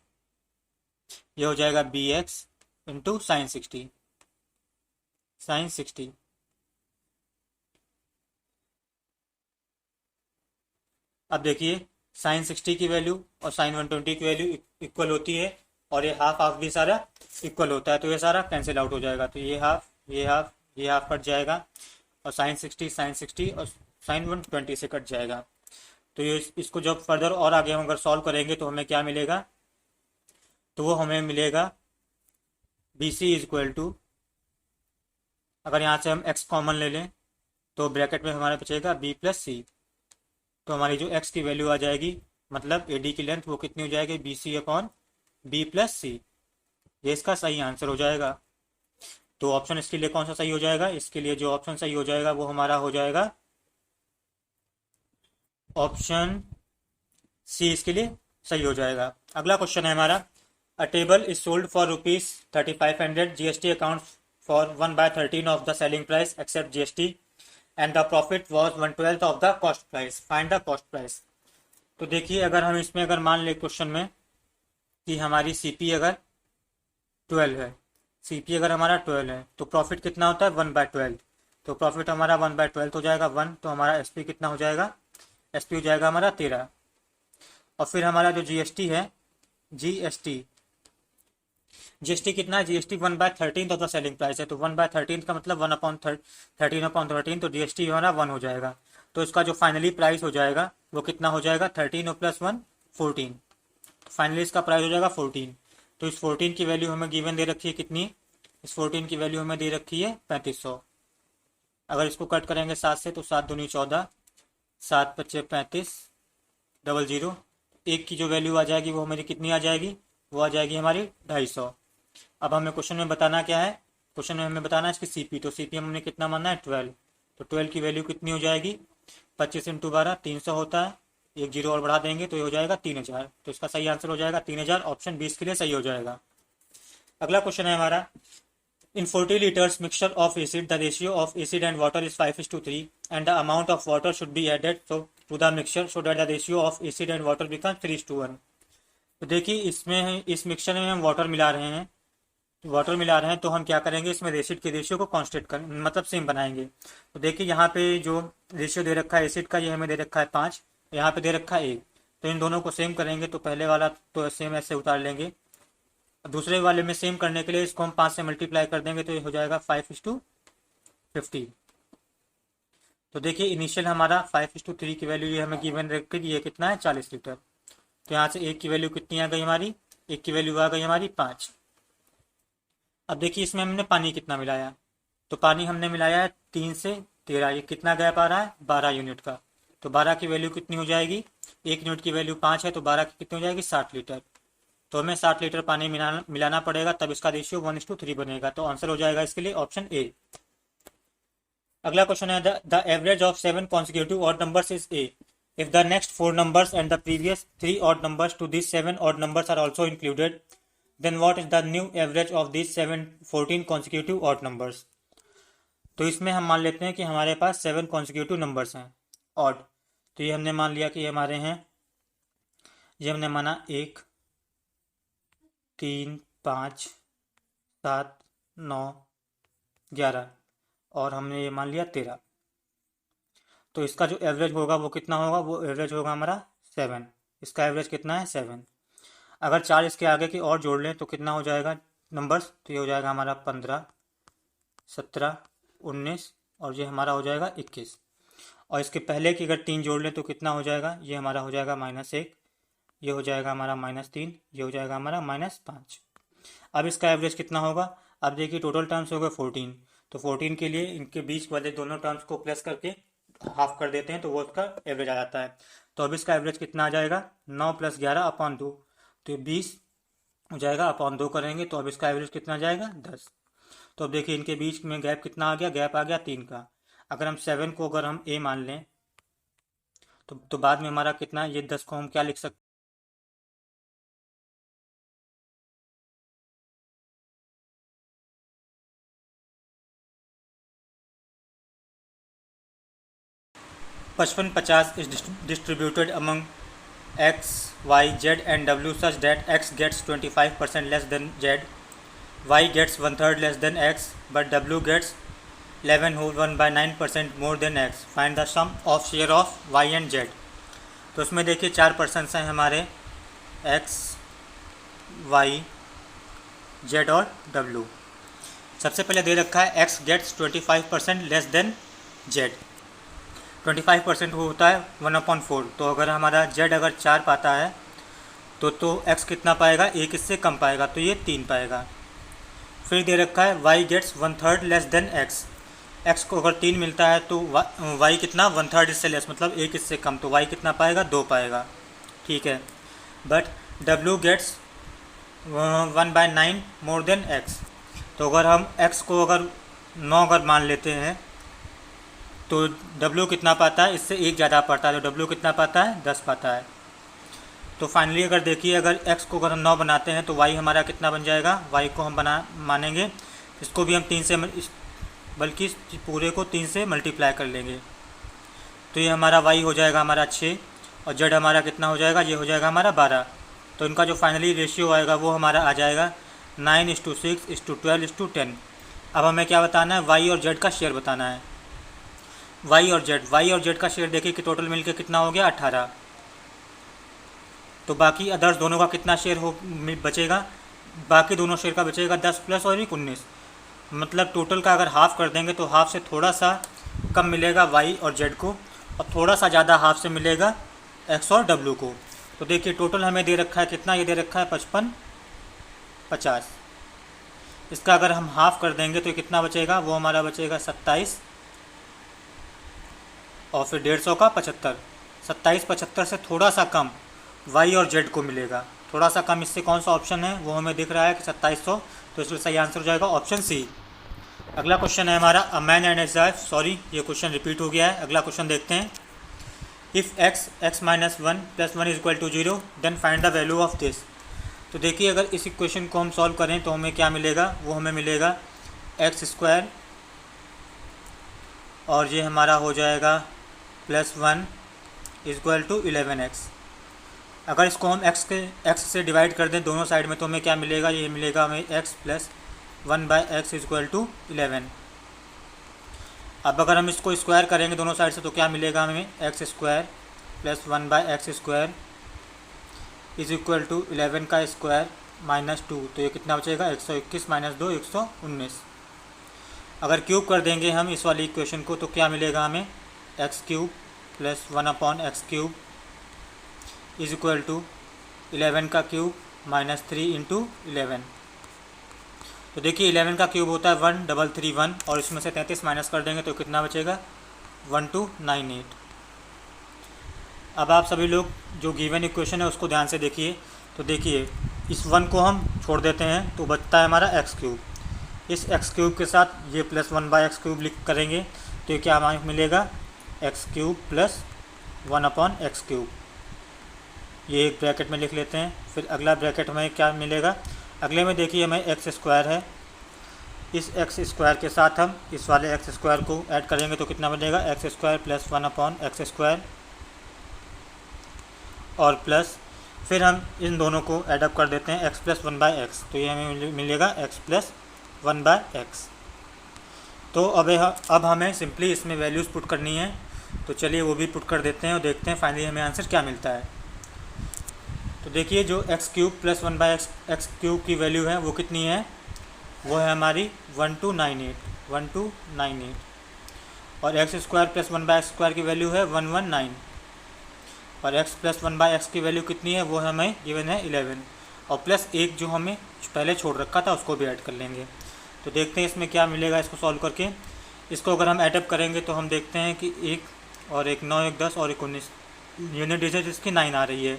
ये हो जाएगा बी एक्स इंटू साइन 60। अब देखिए साइन 60 की वैल्यू और साइन 120 की वैल्यू इक्वल होती है, और ये हाफ हाफ भी सारा इक्वल होता है, तो ये सारा कैंसिल आउट हो जाएगा। तो ये हाफ ये हाफ ये हाफ कट जाएगा, और साइन 60 और साइन 120 से कट जाएगा। तो ये इसको जब फर्दर और आगे हम अगर सॉल्व करेंगे तो हमें क्या मिलेगा, तो वो हमें मिलेगा B C is equal to, अगर यहाँ से हम x कॉमन ले लें तो ब्रैकेट में हमारा बचेगा b प्लस सी। तो हमारी जो x की वैल्यू आ जाएगी, मतलब ए डी की लेंथ, वो कितनी हो जाएगी, B C upon B plus C. ये इसका सही आंसर हो जाएगा। तो ऑप्शन इसके लिए कौन सा सही हो जाएगा, इसके लिए जो ऑप्शन सही हो जाएगा वो हमारा हो जाएगा ऑप्शन सी, इसके लिए सही हो जाएगा। अगला क्वेश्चन है हमारा, a table is sold for ₹3500, GST account for 1/13 of the selling price except GST and the profit was 1/12 of the cost price, find the cost price. तो देखिए अगर हम इसमें अगर मान ले क्वेश्चन में कि हमारी सीपी अगर 12 है, सीपी अगर हमारा 12 है, तो प्रॉफिट कितना होता है 1/12, तो प्रॉफिट हमारा 1/12 हो जाएगा 1, तो हमारा एसपी कितना हो जाएगा, एसपी हो जाएगा हमारा 13। और फिर हमारा जो जीएसटी है, जीएसटी जीएसटी कितना है, GST 1/13 of the selling price है, तो 1/13 का मतलब 1/13, तो जीएसटी हमारा 1 हो जाएगा। तो इसका जो फाइनली प्राइस हो जाएगा वो कितना हो जाएगा, 13 और प्लस 1 14, फाइनली इसका प्राइस हो जाएगा 14। तो इस 14 की वैल्यू हमें गिवन दे रखी है कितनी, इस 14 की वैल्यू हमें दे रखी है 3500। अगर इसको कट करेंगे 7 से तो 7 दूनी 14, 7 पच्चे 35, 00, एक की जो वैल्यू आ जाएगी वो हमारी कितनी आ जाएगी, वो आ जाएगी हमारी 250। अब हमें क्वेश्चन में बताना क्या है, क्वेश्चन में हमें बताना है इसकी सीपी, तो सीपी हमने कितना मानना है 12, तो 12 की वैल्यू कितनी हो जाएगी, 25 इंटू 12 300 होता है, एक जीरो और बढ़ा देंगे तो ये हो जाएगा 3000। तो इसका सही आंसर हो जाएगा 3000, ऑप्शन 20 के लिए सही हो जाएगा। अगला क्वेश्चन है हमारा, इन 40 liters mixture of acid, the ratio of acid and water is 5:3 and the amount of water should be added so to the mixture so that the ratio of acid and water becomes 3:1। तो देखिए इसमें इस mixture में हम water मिला रहे हैं, तो हम क्या करेंगे, इसमें एसिड के रेशियो को कांस्टेंट कर मतलब सेम बनाएंगे। तो देखिए यहाँ पे जो रेशियो दे रखा है एसिड का, ये हमें दे रखा है 5, यहाँ पे दे रखा है 1, तो इन दोनों को सेम करेंगे, तो पहले वाला तो सेम ऐसे उतार लेंगे, दूसरे वाले में सेम करने के लिए इसको हम 5 से मल्टीप्लाई कर देंगे, तो ये हो जाएगा 5:50। तो देखिए इनिशियल हमारा 5:3 की वैल्यू ये हमें गिवन रख ये कितना है 40 लीटर। तो यहाँ से एक की वैल्यू कितनी आ गई हमारी, एक की वैल्यू आ गई हमारी 5। अब देखिए इसमें हमने पानी कितना मिलाया, तो पानी हमने मिलाया है 3 से 13, ये कितना गैप आ रहा है 12 यूनिट का। तो 12 की वैल्यू कितनी हो जाएगी, 1 यूनिट की वैल्यू 5 है, तो 12 की कितनी हो जाएगी 60 लीटर। तो हमें 60 लीटर पानी मिलाना पड़ेगा, तब इसका रेशियो 1:3 बनेगा। तो आंसर हो जाएगा इसके लिए ऑप्शन ए। अगला क्वेश्चन है, the average of 7 consecutive odd numbers is a if the next 4 numbers and the previous 3 odd numbers to these 7 odd numbers are also included, then what is the new average of these 14 consecutive odd numbers। तो इसमें हम मान लेते हैं कि हमारे पास 7 consecutive numbers हैं odd, तो ये हमने मान लिया कि हमारे हैं, ये हमने माना 1 3 5 7 9 11 और हमने ये मान लिया 13। तो इसका जो एवरेज होगा वो कितना होगा, वो एवरेज होगा हमारा 7, इसका एवरेज कितना है 7। अगर 4 इसके आगे की और जोड़ लें तो कितना हो जाएगा नंबर्स, तो ये हो जाएगा हमारा 15 17 19 और ये हमारा हो जाएगा 21। और इसके पहले की अगर 3 जोड़ लें तो कितना हो जाएगा, ये हमारा हो जाएगा -1, ये हो जाएगा हमारा -3, ये हो जाएगा हमारा -5। अब इसका एवरेज कितना होगा, अब देखिए टोटल टर्म्स हो गए 14, तो 14 के लिए इनके बीच वाले दोनों टर्म्स को प्लस करके हाफ कर देते हैं तो वो उसका एवरेज आ जाता है। तो अब इसका एवरेज कितना आ जाएगा, 9 + 11/2, तो 20 हो जाएगा, अपॉन 2 करेंगे तो अब इसका एवरेज कितना आ जाएगा, 10। तो अब देखिए इनके बीच में गैप कितना आ गया, गैप आ गया 3 का। अगर हम 7 को अगर हम ए मान लें तो बाद में हमारा कितना, ये 10 को हम क्या लिख सकते, पचपन 50 is distributed among x, y, z and w such that x gets 25% less than z, y gets 1/3 less than x, but w gets 11/9% more than x. Find the sum of share of y and z. तो उसमें देखिए 4 persons हैं हमारे, x, y, z और w। सबसे पहले दे रखा है x gets 25% less than z। 25% वो होता है 1/4। तो अगर हमारा z अगर 4 पाता है तो x कितना पाएगा, 1 इससे कम पाएगा, तो ये 3 पाएगा। फिर दे रखा है y gets 1/3 less than x। x को अगर 3 मिलता है तो y कितना, 1/3 इससे लेस, मतलब 1 इससे कम, तो y कितना पाएगा, 2 पाएगा। ठीक है, but w gets 1/9 more than x। तो अगर हम x को अगर 9 अगर मान लेते हैं तो w कितना पाता है, इससे 1 ज़्यादा पाता है, तो w कितना पाता है, 10 पाता है। तो फाइनली अगर देखिए अगर x को अगर हम 9 बनाते हैं तो y हमारा कितना बन जाएगा, y को हम मानेंगे, इसको भी हम 3 से बल्कि पूरे को 3 से मल्टीप्लाई कर लेंगे, तो ये हमारा y हो जाएगा हमारा 6 और z हमारा कितना हो जाएगा, ये हो जाएगा हमारा 12। तो इनका जो फाइनली रेशियो आएगा वो हमारा आ जाएगा 9:6:12:10। अब हमें क्या बताना है, y और z का शेयर बताना है। y और z का शेयर देखिए कि टोटल मिलके कितना हो गया, 18। तो बाकी अदर्स दोनों का कितना शेयर बचेगा, बाकी दोनों शेयर का बचेगा 10 प्लस और 19, मतलब टोटल का अगर हाफ कर देंगे तो हाफ से थोड़ा सा कम मिलेगा y और z को, और थोड़ा सा ज़्यादा हाफ से मिलेगा x और w को। तो देखिए टोटल हमें दे रखा है कितना, ये दे रखा है 55 50। इसका अगर हम हाफ कर देंगे तो कितना बचेगा, वो हमारा बचेगा 27 और फिर 150 का 75। 27 75 से थोड़ा सा कम y और z को मिलेगा, थोड़ा सा कम। इससे कौन सा ऑप्शन है, वो हमें दिख रहा है कि 2700, तो इसलिए सही आंसर हो जाएगा ऑप्शन सी। अगला क्वेश्चन है हमारा a man and his wife, sorry ये क्वेश्चन रिपीट हो गया है। अगला क्वेश्चन देखते हैं, if x (1 + 1 = 0 then find the value of this. तो देखिए अगर इस इक्वेशन को हम सॉल्व करें तो हमें क्या मिलेगा, वो हमें मिलेगा x² और ये हमारा हो जाएगा +1 = 11x। अगर इसको हम x से डिवाइड कर दें दोनों साइड में तो हमें क्या मिलेगा, ये मिलेगा हमें x + 1/x = 11। अब अगर हम इसको स्क्वायर करेंगे दोनों साइड से तो क्या मिलेगा हमें, x² + 1/x² = 11 का स्क्वायर -2, तो ये कितना बचेगा, 121 - 2 119। अगर क्यूब कर देंगे हम इस वाली इक्वेशन को तो क्या मिलेगा हमें, x³ + 1/x³ = 11 का क्यूब -3 × 11। तो देखिए 11 का क्यूब होता है 1331 और इसमें से 33 माइनस कर देंगे तो कितना बचेगा, 1298। अब आप सभी लोग जो गिवन इक्वेशन है उसको ध्यान से देखिए। तो देखिए इस 1 को हम छोड़ देते हैं तो बचता है हमारा x³। इस x³ के साथ ये +1/x³ लिख करेंगे तो ये क्या हमें मिलेगा, x³ + 1/x³। ये एक ब्रैकेट में लिख लेते हैं। फिर अगला ब्रैकेट हमें क्या मिलेगा, अगले में देखिए हमें x² है, इस x² के साथ हम इस वाले x² को ऐड करेंगे तो कितना बनेगा, x² + 1/x² और प्लस फिर हम इन दोनों को ऐडअप कर देते हैं x + 1/x, तो ये हमें मिलेगा x + 1/x। तो अब हमें सिंपली इसमें वैल्यूज़ पुट करनी है, तो चलिए वो भी पुट कर देते हैं और देखते हैं फाइनली हमें आंसर क्या मिलता है। तो देखिए जो x³ + 1/x³ की वैल्यू है वो कितनी है, वो है हमारी 1298। और एक्स स्क्वायर प्लस 1/x² की वैल्यू है 119, और x प्लस 1/x की वैल्यू कितनी है वो हमें गिवन है 11, और प्लस 1 जो हमें पहले छोड़ रखा था उसको भी ऐड कर लेंगे। तो देखते हैं इसमें क्या मिलेगा इसको सॉल्व करके। इसको अगर हम ऐडअप करेंगे तो हम देखते हैं कि 1 और 1 9 1 10 और 1 19, यूनिट डिजिट इसकी 9 आ रही है।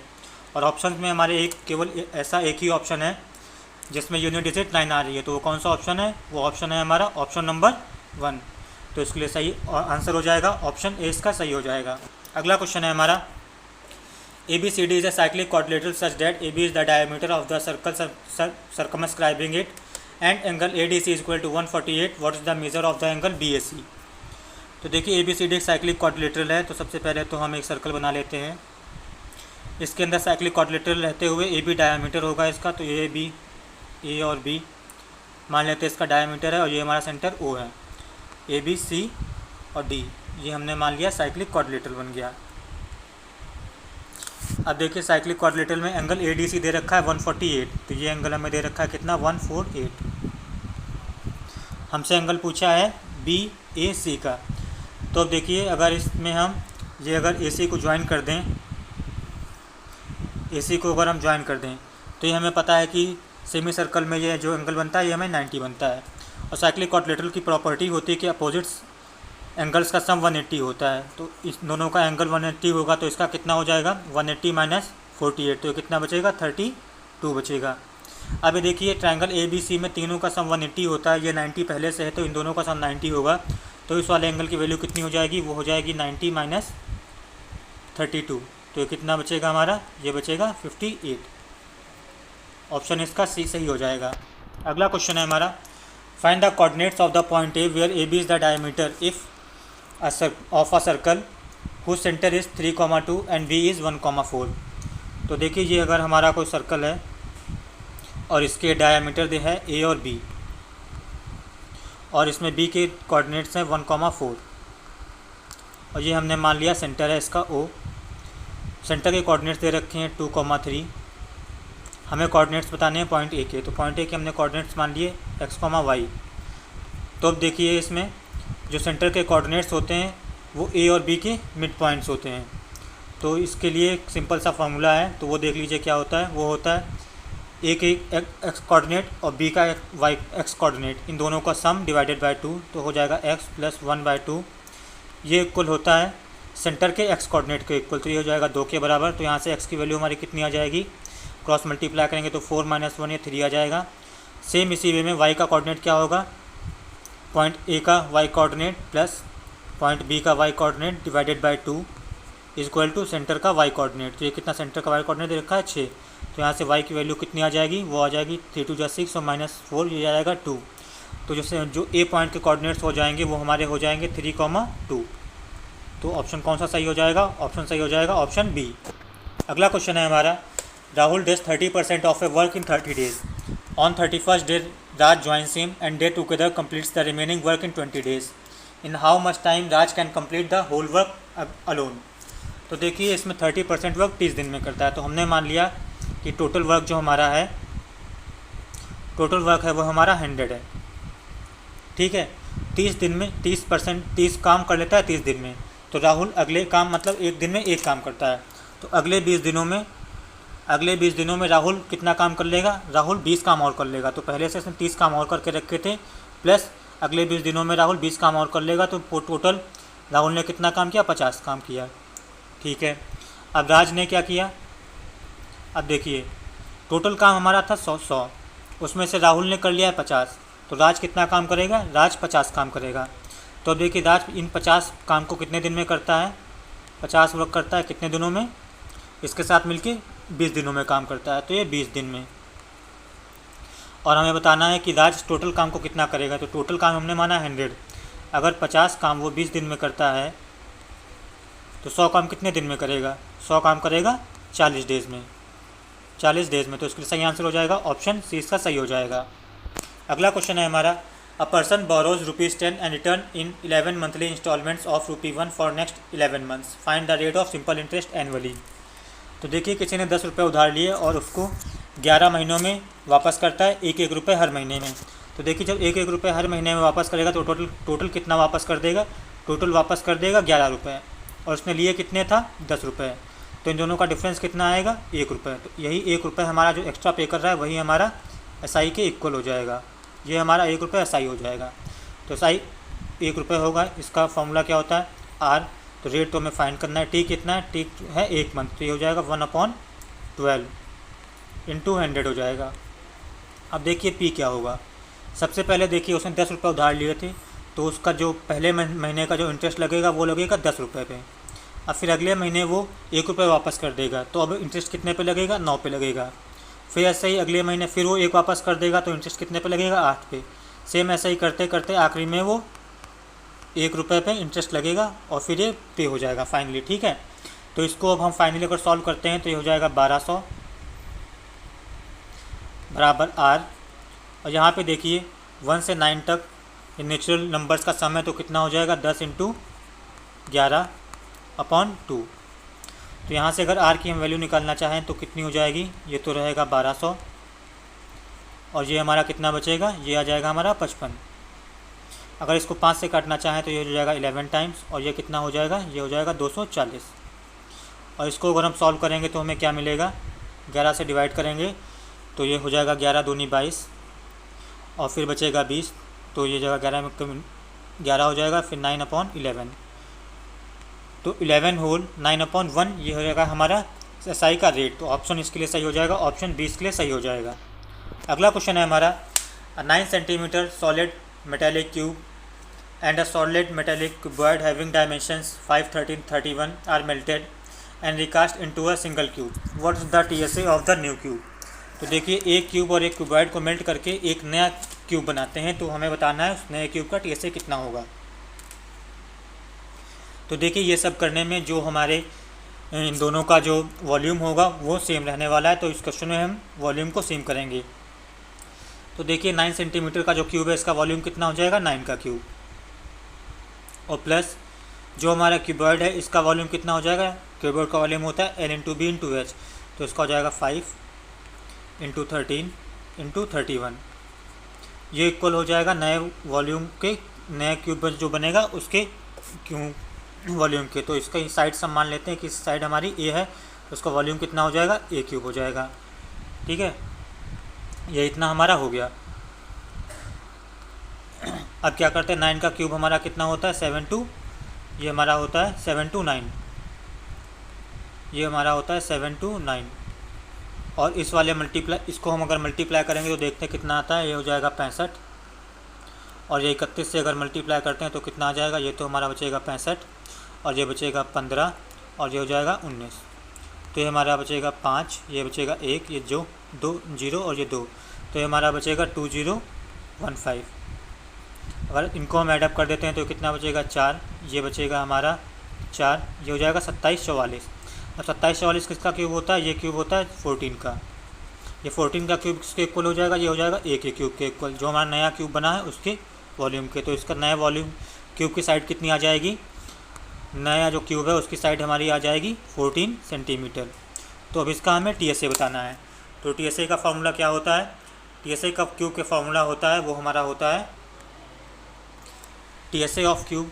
और ऑप्शन में हमारे केवल ऐसा एक ही ऑप्शन है जिसमें यूनिट डिजिट 9 आ रही है, तो वो कौन सा ऑप्शन है? वो ऑप्शन है हमारा ऑप्शन नंबर 1। तो इसके लिए सही आंसर हो जाएगा ऑप्शन ए, इसका सही हो जाएगा। अगला क्वेश्चन है हमारा, ABCD is a cyclic quadrilateral such that AB is the diameter of the circle circumscribing it and angle ADC is equal to 148. What is the measure of the angle BAC? तो देखिए ABCD एक cyclic quadrilateral है, तो सबसे पहले तो हम एक सर्कल बना लेते हैं। इसके अंदर साइक्लिक क्वाड्रिलेटरल रहते हुए AB डायमीटर होगा इसका, तो A और B मान लेते हैं इसका डायमीटर है, और ये हमारा सेंटर O है। AB C और D ये हमने मान लिया साइक्लिक क्वाड्रिलेटरल बन गया। अब देखिए साइक्लिक क्वाड्रिलेटरल में एंगल ADC दे रखा है 148, तो ये एंगल हमें दे रखा है कितना 148। हमसे एंगल पूछा है BAC का, तो अब देखिए अगर इसमें हम ये अगर AC को ज्वाइन कर दें, AC को अगर हम ज्वाइन कर दें तो ये हमें पता है कि सेमी सर्कल में ये जो एंगल बनता है ये हमें 90 बनता है। और साइक्लिक क्वाड्रिलेटरल की प्रॉपर्टी होती है कि अपोजिट्स एंगल्स का सम 180 होता है, तो इस दोनों का एंगल 180 होगा, तो इसका कितना हो जाएगा 180 माइनस 48, तो कितना बचेगा 32 बचेगा। अब ये देखिए ट्रायंगल ABC में तीनों का सम 180 होता है, ये 90 पहले से है तो इन दोनों का सम 90 होगा, तो इस वाले एंगल की वैल्यू कितनी हो जाएगी? वो हो जाएगी 90 माइनस 32, तो ये कितना बचेगा हमारा? ये बचेगा 58। ऑप्शन इसका सी सही हो जाएगा। अगला क्वेश्चन है हमारा, find the coordinates of the point A where AB is the diameter if of a circle whose centre is 3,2 and B is 1,4। तो देखिए ये अगर हमारा कोई सर्कल है और इसके डायमीटर दे है A और B, और इसमें B के कोऑर्डिनेट्स हैं 1,4, और ये हमने मान लिया सेंटर है इसका O। सेंटर के कोऑर्डिनेट्स दे रखे हैं 2,3, हमें कोऑर्डिनेट्स बताने हैं पॉइंट A के, तो पॉइंट A के हमने कोऑर्डिनेट्स मान लिए x, y। तो अब देखिए इसमें जो सेंटर के कोऑर्डिनेट्स होते हैं वो A और B के मिड पॉइंट्स होते हैं, तो इसके लिए एक सिंपल सा फार्मूला है, तो वो देख लीजिए क्या होता है। वो होता है A के x कोऑर्डिनेट और B का y x कोऑर्डिनेट, इन दोनों का सम डिवाइडेड बाय 2, तो हो जाएगा x प्लस 1/2। ये इक्वल होता है सेंटर के x कोऑर्डिनेट के इक्वल, तो ये हो जाएगा 2 के बराबर। तो यहाँ से x की वैल्यू हमारी कितनी आ जाएगी? क्रॉस मल्टीप्लाई करेंगे तो 4 - 1 ये 3 आ जाएगा। सेम इसी वे में y का कोऑर्डिनेट क्या होगा? पॉइंट A का y coordinate plus point B का y coordinate divided by 2 is equal to centre का y कोऑर्डिनेट। तो ये कितना सेंटर का y कोऑर्डिनेट दे रखा है 6, तो यहाँ से y की वैल्यू कितनी आ जाएगी? वो आ जाएगी 3 2 6 और -4 ये जाएगा 2। तो जो A पॉइंट के कोऑर्डिनेट्स हो जाएंगे वो हमारे हो जाएंगे 3,2। तो ऑप्शन कौन सा सही हो जाएगा? ऑप्शन सही हो जाएगा ऑप्शन B। अगला क्वेश्चन है हमारा, Rahul does 30% of A work in 30 days. On 31st day, Raj joins him and they together completes the remaining work in 20 days. In how much time Raj can complete the whole work alone? तो देखिए इसमें 30% work 30 दिन में करता है, तो हमने मान लिया कि टोटल वर्क जो हमारा है, टोटल वर्क है वो हमारा 100 है। ठीक है, 30 दिन में 30 काम कर लेता है 30 दिन में, तो राहुल अगले काम मतलब एक दिन में एक काम करता है, तो अगले 20 दिनों में राहुल कितना काम कर लेगा? राहुल 20 काम और कर लेगा। तो पहले से इसने 30 काम और करके रखे थे, प्लस अगले 20 दिनों में राहुल 20 काम और कर लेगा, तो टोटल राहुल ने कितना काम किया? 50 काम किया। ठीक है, अब राज ने क्या किया? अब देखिए टोटल काम हमारा था 100, उसमें से राहुल ने कर लिया है 50, तो राज कितना काम करेगा? राज 50 काम करेगा। तो अब देखिए राज इन 50 काम को कितने दिन में करता है? 50 वर्क करता है कितने दिनों में? इसके साथ मिलके 20 दिनों में काम करता है, तो ये 20 दिन में। और हमें बताना है कि राज टोटल काम को कितना करेगा, तो टोटल काम हमने माना 100, अगर 50 काम वो 20 दिन में करता है तो 100 काम कितने दिन में करेगा? 100 काम करेगा 40 डेज़ में, 40 डेज़ में। तो इसके लिए सही आंसर हो जाएगा ऑप्शन सी, इसका सही हो जाएगा। अगला क्वेश्चन है हमारा, a person borrows ₹10 and return in 11 monthly instalments of ₹1 for next 11 months, find the rate of simple interest annually. तो देखिए किसी ने 10 रुपये उधार लिए और उसको 11 महीनों में वापस करता है 1-1 रुपये हर महीने में। तो देखिए जब 1-1 रुपये हर महीने में वापस करेगा तो टोटल कितना वापस कर देगा? टोटल वापस कर देगा 11 रुपये, और उसने लिए कितने था 10 रुपये, तो इन दोनों का डिफरेंस कितना आएगा 1 रुपये। तो यही 1 रुपये हमारा जो एक्स्ट्रा पे कर रहा है वही हमारा SI के इक्वल हो जाएगा, ये हमारा 1 रुपये SI हो जाएगा। तो SI 1 रुपये होगा। इसका फॉर्मूला क्या होता है R, तो रेट तो हमें फाइंड करना है, टी कितना है, टी है 1 मंथ, तो ये हो जाएगा 1/12 इंटू 100 हो जाएगा। अब देखिए P क्या होगा। सबसे पहले देखिए उसने 10 रुपये उधार लिए थे, तो उसका जो पहले महीने का जो इंटरेस्ट लगेगा वो लगेगा 10 रुपये पे। अब फिर अगले महीने वो 1 रुपये वापस कर देगा, तो अब इंटरेस्ट कितने पे लगेगा 9 पे लगेगा। फिर ऐसे ही अगले महीने फिर वो 1 वापस कर देगा, तो इंटरेस्ट कितने पे लगेगा 8 पे। सेम ऐसा ही करते करते आखिरी में वो 1 रुपये पे इंटरेस्ट लगेगा और फिर ये पे हो जाएगा फाइनली, ठीक है। तो इसको अब हम फाइनली अगर सॉल्व करते हैं तो ये हो जाएगा 1200 बराबर R, और यहाँ पे देखिए 1 से 9 तक ये नेचुरल नंबर्स का सम है, तो कितना हो जाएगा 10 × 11/2। तो यहाँ से अगर R की हम वैल्यू निकालना चाहें तो कितनी हो जाएगी, ये तो रहेगा 1200, और ये हमारा कितना बचेगा, ये आ जाएगा हमारा 55। अगर इसको 5 से काटना चाहें तो ये हो जाएगा 11 टाइम्स, और ये कितना हो जाएगा, ये हो जाएगा 240। और इसको अगर हम सॉल्व करेंगे तो हमें क्या मिलेगा, 11 से डिवाइड करेंगे तो ये हो जाएगा 11 दूनी 22, और फिर बचेगा 20, तो ये जगह 11 हो जाएगा, फिर 9/11, तो 11 होल 9/1 ये हो जाएगा हमारा SI का रेट। तो ऑप्शन इसके लिए सही हो जाएगा, ऑप्शन 20 के लिए सही हो जाएगा। अगला क्वेश्चन है हमारा 9 centimetre solid metallic cube and a solid metallic cuboid having dimensions 5, 13, 31 are melted and recast into a single cube. What is the TSA of the new cube. तो देखिए एक क्यूब और एक क्यूबॉइड को मेल्ट करके एक नया क्यूब बनाते हैं, तो हमें बताना है उस नए क्यूब का TSA कितना होगा। तो देखिए ये सब करने में जो हमारे इन दोनों का जो वॉल्यूम होगा वो सेम रहने वाला है, तो इस क्वेश्चन में हम वॉल्यूम को सेम करेंगे। तो देखिए 9 सेंटीमीटर का जो क्यूब है इसका वॉल्यूम कितना हो जाएगा 9 का क्यूब, और प्लस जो हमारा क्यूबॉइड है इसका वॉल्यूम कितना हो जाएगा, क्यूबॉइड का वॉल्यूम होता है L × B × H, तो इसका हो जाएगा 5 × 13 × 31। ये इक्वल हो जाएगा नए वॉल्यूम के, नए क्यूब जो बनेगा उसके क्यूब वॉल्यूम के। तो इसका साइड सम मान लेते हैं कि इस साइड हमारी A है, तो उसका वॉल्यूम कितना हो जाएगा A क्यूब हो जाएगा, ठीक है। ये इतना हमारा हो गया। अब क्या करते हैं, 9 का क्यूब हमारा कितना होता है 7 2, ये हमारा होता है 7 2 9, ये हमारा होता है 7 2 9, और इस वाले मल्टीप्लाई, इसको हम अगर मल्टीप्लाई करेंगे तो देखते हैं कितना आता है, ये हो जाएगा 65, और ये 31 से अगर मल्टीप्लाई करते हैं तो कितना आ जाएगा, ये तो हमारा बचेगा 65, और ये बचेगा 15, और ये हो जाएगा 19, तो ये हमारा बचेगा 5, ये बचेगा 1, ये जो 2 0 और ये 2, तो ये हमारा बचेगा 2015। अगर इनको हम ऐडअप कर देते हैं तो कितना बचेगा 4, ये बचेगा हमारा 4, ये हो जाएगा 27 44। अब 27 44 किसका क्यूब होता है, ये क्यूब होता है 14 का, ये 14 का क्यूब किसके इक्वल हो जाएगा, ये हो जाएगा A के क्यूब के इक्वल, जो हमारा नया क्यूब बना है उसके वॉल्यूम के। तो इसका नया वॉल्यूम क्यूब की साइड कितनी आ जाएगी, नया जो क्यूब है उसकी साइड हमारी आ जाएगी 14 सेंटीमीटर। तो अब इसका हमें TSA बताना है। तो TSA का फार्मूला क्या होता है, TSA का क्यूब के फार्मूला होता है वो हमारा होता है TSA ऑफ क्यूब,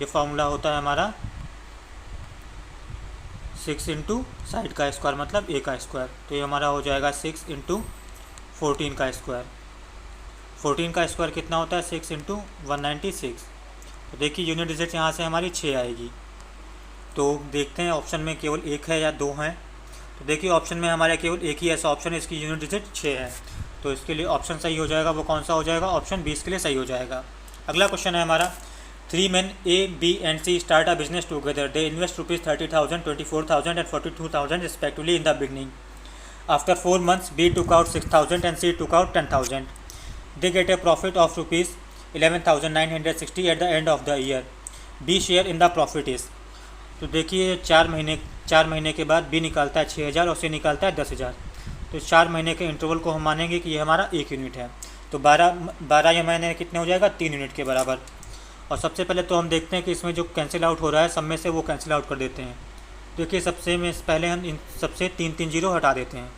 ये फार्मूला होता है हमारा 6 × साइड का स्क्वायर मतलब A का स्क्वायर, तो ये हमारा हो जाएगा 6 × 14 का स्क्वायर। 14 का स्क्वायर कितना होता है 6 × 196। तो देखिए यूनिट डिजिट यहाँ से हमारी 6 आएगी, तो देखते हैं ऑप्शन में केवल 1 है या 2 हैं। तो देखिए ऑप्शन में हमारे केवल एक ही ऐसा ऑप्शन है इसकी यूनिट डिजिट 6 है, तो इसके लिए ऑप्शन सही हो जाएगा, वो कौन सा हो जाएगा, ऑप्शन 20 के लिए सही हो जाएगा। अगला क्वेश्चन है हमारा 3 men A, B and C start a business together. They invest ₹30,000, 24,000 and 42,000 respectively in the beginning. After 4 months, B took out 6,000 and C took out 10,000. They get a profit of ₹11,960 at the end of the year. B share in the profit is. तो देखिए 4 महीने के बाद B निकालता है 6,000 और C निकालता है 10,000। तो 4 महीने के इंटरवल को हम मानेंगे कि ये हमारा 1 यूनिट है, तो 12 ये महीने कितने हो जाएगा 3 यूनिट के बराबर। और सबसे पहले तो हम देखते हैं कि इसमें जो कैंसिल आउट हो रहा है सब में से वो कैंसिल आउट कर देते हैं। देखिए सबसे में पहले हम इन सबसे 3 जीरो हटा देते हैं।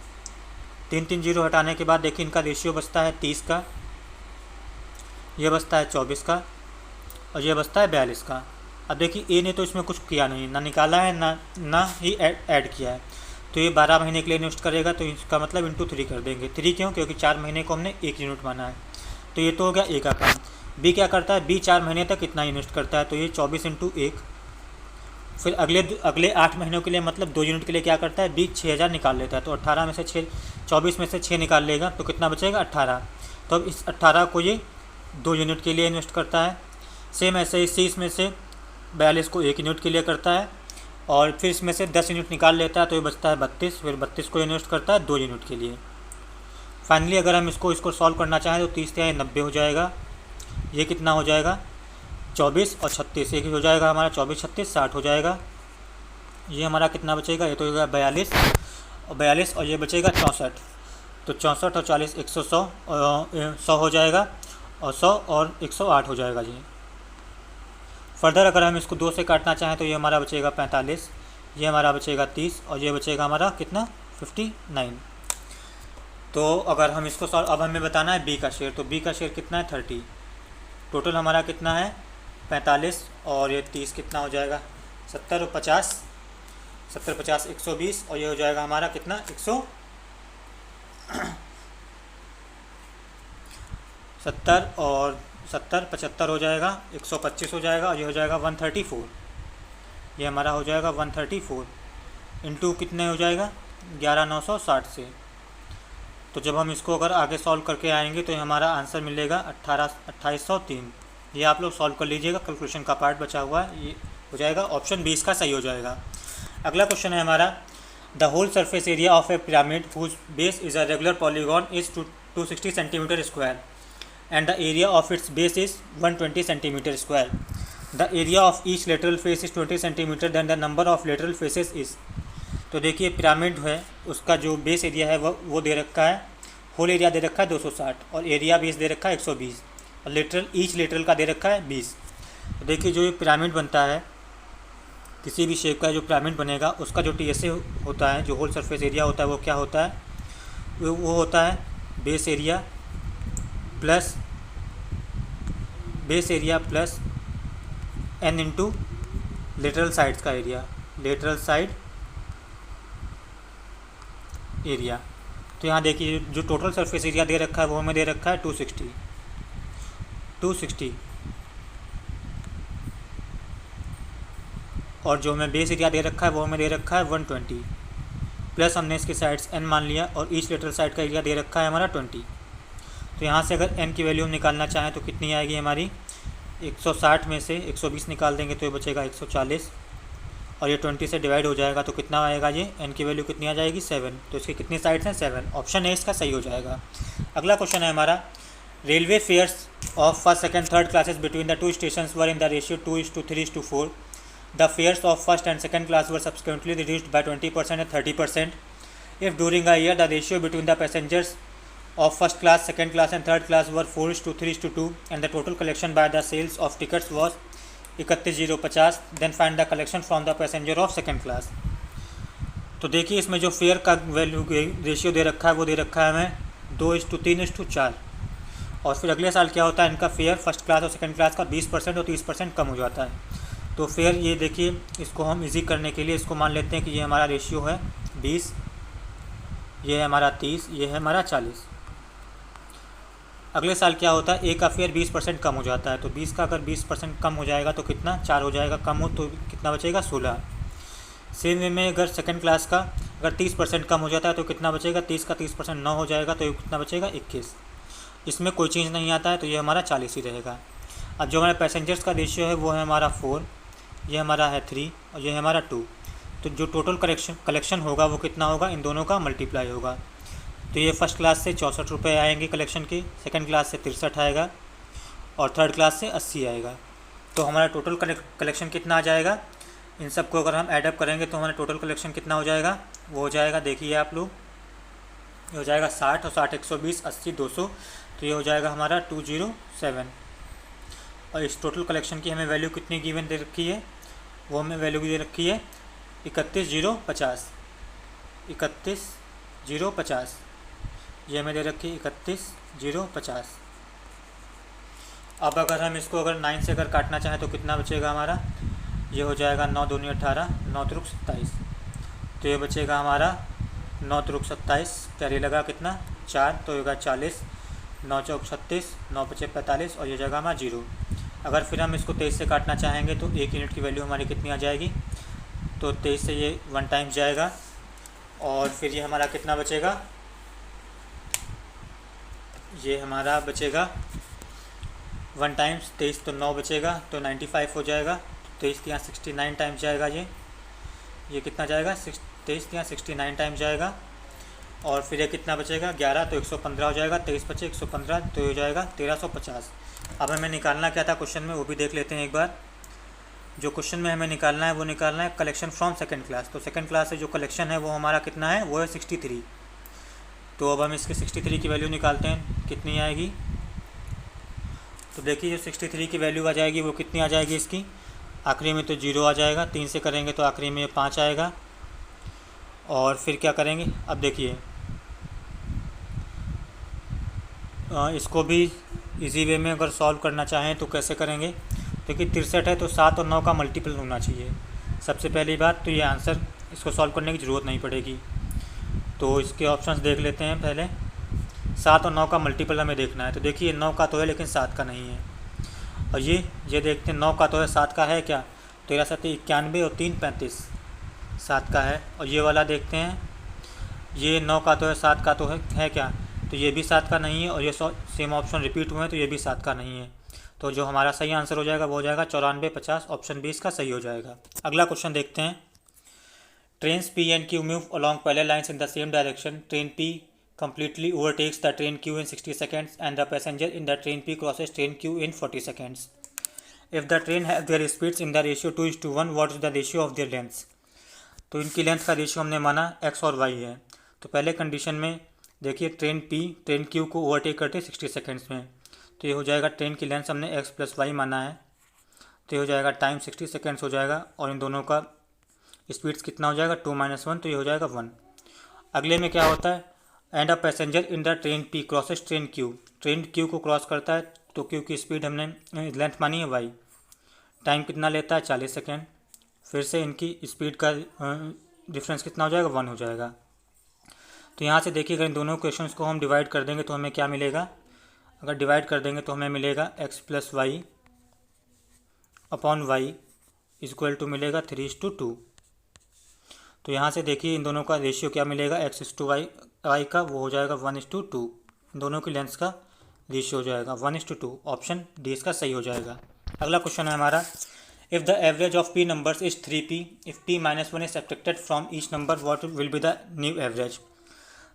3 जीरो हटाने के बाद देखिए इनका रेशियो बचता है 30 का, ये बचता है 24 का, और ये बचता है 42 का। अब देखिए ए ने तो इसमें कुछ किया नहीं, ना निकाला है ना ही ऐड किया है, तो ये 12 महीने के लिए इन्वेस्ट करेगा, तो इसका मतलब इंटू 3 कर देंगे। 3 क्यों? क्योंकि 4 महीने को हमने 1 यूनिट माना है। तो ये तो हो गया ए का काम। बी क्या करता है? बी 4 महीने तक कितना इन्वेस्ट करता है, तो ये 24 इंटू 1। फिर अगले 8 महीनों के लिए मतलब 2 यूनिट के लिए क्या करता है? बी 6000 निकाल लेता है, तो 18 में से 6, 24 में से 6 निकाल लेगा तो कितना बचेगा? 18। तो अब इस 18 को ये 2 यूनिट के लिए इन्वेस्ट करता है। सेम ऐसे ही सी इसमें से 42 को 1 यूनिट के लिए करता है, और फिर इसमें से 10 यूनिट निकाल लेता है, तो ये बचता है 32। फिर 32 को इन्वेस्ट करता है 2 यूनिट के लिए। फाइनली अगर हम इसको सॉल्व करना चाहें तो 30 या 90 हो जाएगा। ये कितना हो जाएगा? 24 और 36, एक ही हो जाएगा हमारा, 24 36 60 हो जाएगा। ये हमारा कितना बचेगा? ये तो होगा 42 और ये बचेगा 64। तो 64 और 40 100 हो जाएगा, और 100 और 108 हो जाएगा जी। फर्दर अगर हम इसको 2 से काटना चाहें तो ये हमारा बचेगा 45, ये हमारा बचेगा 30, और ये बचेगा हमारा कितना? 59। तो अगर हम इसको सॉल्व, अब हमें बताना है बी का शेयर, तो बी का शेयर कितना है? 30। टोटल हमारा कितना है? 45 और ये 30 कितना हो जाएगा? 70 और 50, 70 50 120, और ये हो जाएगा हमारा कितना? 70 और 70 75 हो जाएगा, 125 हो जाएगा, और ये हो जाएगा 134। ये हमारा हो जाएगा 134 इंटू कितने हो जाएगा? 11960 से। तो जब हम इसको अगर आगे सॉल्व करके आएंगे तो ये हमारा आंसर मिलेगा 2803। ये आप लोग सॉल्व कर लीजिएगा, कैलकुलेशन का पार्ट बचा हुआ है, ये हो जाएगा ऑप्शन 20 का सही हो जाएगा। अगला क्वेश्चन है हमारा, the whole surface area of a pyramid whose base is a regular polygon is 260 centimetre square and the area of its base is 120 centimeter square. The area of each lateral face is 20 centimeter, then the number of lateral faces is। तो देखिए pyramid है, उसका जो base area है वो दे रखा है, whole area दे रखा है 260, और एरिया बेस दे रखा है 120, और ईच लेटरल का दे रखा है 20। तो देखिए जो ये पिरामिड बनता है, किसी भी शेप का जो पिरामिड बनेगा उसका जो TSA होता है, जो होल सरफेस एरिया होता है, वो क्या होता है? वो होता है base area plus n into lateral sides का एरिया, लेटरल साइड एरिया। तो यहाँ देखिए जो टोटल सरफेस एरिया दे रखा है वो हमें दे रखा है 260, और जो हमें बेस एरिया दे रखा है वो हमें दे रखा है 120, प्लस हमने इसके साइड्स n मान लिया, और ईच लेटरल साइड का एरिया दे रखा है हमारा 20। तो यहाँ से अगर n की वैल्यू हम निकालना चाहें तो कितनी आएगी हमारी? 160 में से 120 निकाल देंगे तो ये बचेगा 140, और ये 20 से डिवाइड हो जाएगा तो कितना आएगा? ये n की वैल्यू कितनी आ जाएगी? 7। तो इसके कितनी साइड्स हैं? 7। ऑप्शन ए इसका सही हो जाएगा। अगला क्वेश्चन है हमारा, railway fares of first second third classes between the 2 station were in the ratio 2:3:4। The fares of first and second class were subsequently reduced by 20% and 30%। If during a year the ratio between the passengers of first class, second class and third class were 4:3:2 and the total collection by the sales of tickets was 31,050, then find the collection from the passenger of second class। तो देखिए इसमें जो fair का value ratio दे रखा है वो दे रखा है हमें 2:3:4, और फिर अगले साल क्या होता है, इनका फेयर फर्स्ट क्लास और सेकंड क्लास का 20% और 30% कम हो जाता है। तो फेयर ये देखिए, इसको हम इजी करने के लिए इसको मान लेते हैं कि ये हमारा रेशियो है 20, ये है हमारा 30, ये है हमारा 40। अगले साल क्या होता है, ए का फेयर 20% कम हो जाता है, तो 20 का अगर 20% कम हो जाएगा तो कितना? 4 हो जाएगा, कम हो तो कितना बचेगा? 16। सेम वे में अगर सेकंड क्लास का अगर 30% कम हो जाता है तो कितना बचेगा? 30 का 30% 9 हो जाएगा, तो कितना बचेगा? 21। इसमें कोई चेंज नहीं आता है, तो ये हमारा 40 ही रहेगा। अब जो हमारे पैसेंजर्स का रेशियो है वो है हमारा 4, ये हमारा है 3, और ये है हमारा 2। तो जो टोटल कलेक्शन होगा वो कितना होगा? इन दोनों का मल्टीप्लाई होगा। तो ये फर्स्ट क्लास से 64 रुपये आएंगे कलेक्शन के, सेकंड क्लास से 63 आएगा, और थर्ड क्लास से 80 आएगा। तो हमारा टोटल कलेक्शन कितना आ जाएगा? इन सब को अगर हम ऐडअप करेंगे तो हमारा टोटल कलेक्शन कितना हो जाएगा? वो हो जाएगा, देखिए आप लोग, ये हो जाएगा 60 और 60 120, 80 200, तो ये हो जाएगा हमारा 207। और इस टोटल कलेक्शन की हमें वैल्यू कितनी गिवन दे रखी है? वो हमें वैल्यू दे रखी है 31,050, 31,050, ये हमें दे रखी है 31,050। अब अगर हम इसको अगर 9 से अगर काटना चाहें तो कितना बचेगा हमारा, ये हो जाएगा 9 दूनी 18, 9 त्रिक 27। तो ये बचेगा हमारा 9 त्रिक 27, कैरी लगा कितना 4, तो होगा 40, 9 चौक 36, 9 पचे 45 और ये जगह हमारा 0। अगर फिर हम इसको 23 से काटना चाहेंगे तो 1 यूनिट की वैल्यू हमारी कितनी आ जाएगी, तो 23 से ये 1 टाइम्स जाएगा और फिर ये हमारा कितना बचेगा, ये हमारा बचेगा 1 टाइम्स 23 तो 9 बचेगा, तो 95 हो जाएगा। 23 यहाँ 69 टाइम्स जाएगा, ये कितना जाएगा 23 यहाँ 69 टाइम्स जाएगा और फिर ये कितना बचेगा 11, तो 115 हो जाएगा। 23 बचे 115 तो हो जाएगा 1350। अब हमें निकालना क्या था क्वेश्चन में वो भी देख लेते हैं एक बार। जो क्वेश्चन में हमें निकालना है वो निकालना है कलेक्शन फ्रॉम सेकंड क्लास। तो सेकंड क्लास से जो कलेक्शन है वो हमारा कितना है, वो है 63। तो अब हम इसके 63 की वैल्यू निकालते हैं, कितनी आएगी। तो देखिए जो 63 की वैल्यू आ जाएगी वो कितनी आ जाएगी इसकी, आखिरी में तो 0 आ जाएगा, 3 से करेंगे तो आखिरी में 5 आएगा। और फिर क्या करेंगे, अब देखिए इसको भी इजी वे में अगर सॉल्व करना चाहें तो कैसे करेंगे। देखिए 63 है तो 7 और 9 का मल्टीपल होना चाहिए सबसे पहली बात, तो ये आंसर इसको सॉल्व करने की ज़रूरत नहीं पड़ेगी। तो इसके ऑप्शंस देख लेते हैं पहले। 7 और 9 का मल्टीपल हमें देखना है। तो देखिए 9 का तो है लेकिन 7 का नहीं है। और ये देखते हैं 9 का तो है 7 का है क्या, 13 7 91 और 3 35 7 का है। और ये वाला देखते हैं, ये 9 का तो है 7 का तो है क्या, तो ये भी 7 का नहीं है। और ये सेम ऑप्शन रिपीट हुए हैं तो ये भी 7 का नहीं है। तो जो हमारा सही आंसर हो जाएगा वो हो जाएगा 94 50, ऑप्शन 20 का सही हो जाएगा। अगला क्वेश्चन देखते हैं। Trains P and Q move along parallel lines in the same direction. Train P completely overtakes the train Q in 60 seconds and the passenger in the train P crosses train Q in 40 seconds. If the train have their speeds in the ratio 2:1, what is the ratio of their lengths? तो इनकी length का ratio हमने माना x और y है। तो पहले condition में देखिए ट्रेन Q को ओवरटेक करते 60 सेकेंड्स में, तो ये हो जाएगा ट्रेन की लेंथ हमने x + y माना है, तो ये हो जाएगा टाइम 60 सेकेंड्स हो जाएगा। और इन दोनों का स्पीड्स कितना हो जाएगा 2 - 1, तो ये हो जाएगा 1। अगले में क्या होता है, and a passenger in the train P crosses train Q, train Q को क्रॉस करता है तो Q की स्पीड हमने लेंथ मानी है y, टाइम कितना लेता है 40 सेकेंड। फिर से इनकी स्पीड का डिफरेंस कितना हो जाएगा 1 हो जाएगा। तो यहाँ से देखिए अगर इन दोनों क्वेश्चंस को हम डिवाइड कर देंगे तो हमें क्या मिलेगा, अगर डिवाइड कर देंगे तो हमें मिलेगा x + y upon y equal to मिलेगा 3:2। तो यहाँ से देखिए इन दोनों का रेशियो क्या मिलेगा, x/y का वो हो जाएगा 1:2। इन दोनों की लेंथ्स का रेशियो हो जाएगा 1:2, ऑप्शन डी इसका सही हो जाएगा। अगला क्वेश्चन है हमारा, if the average of p numbers is 3p, if p - 1 is subtracted from each number what will be the new average.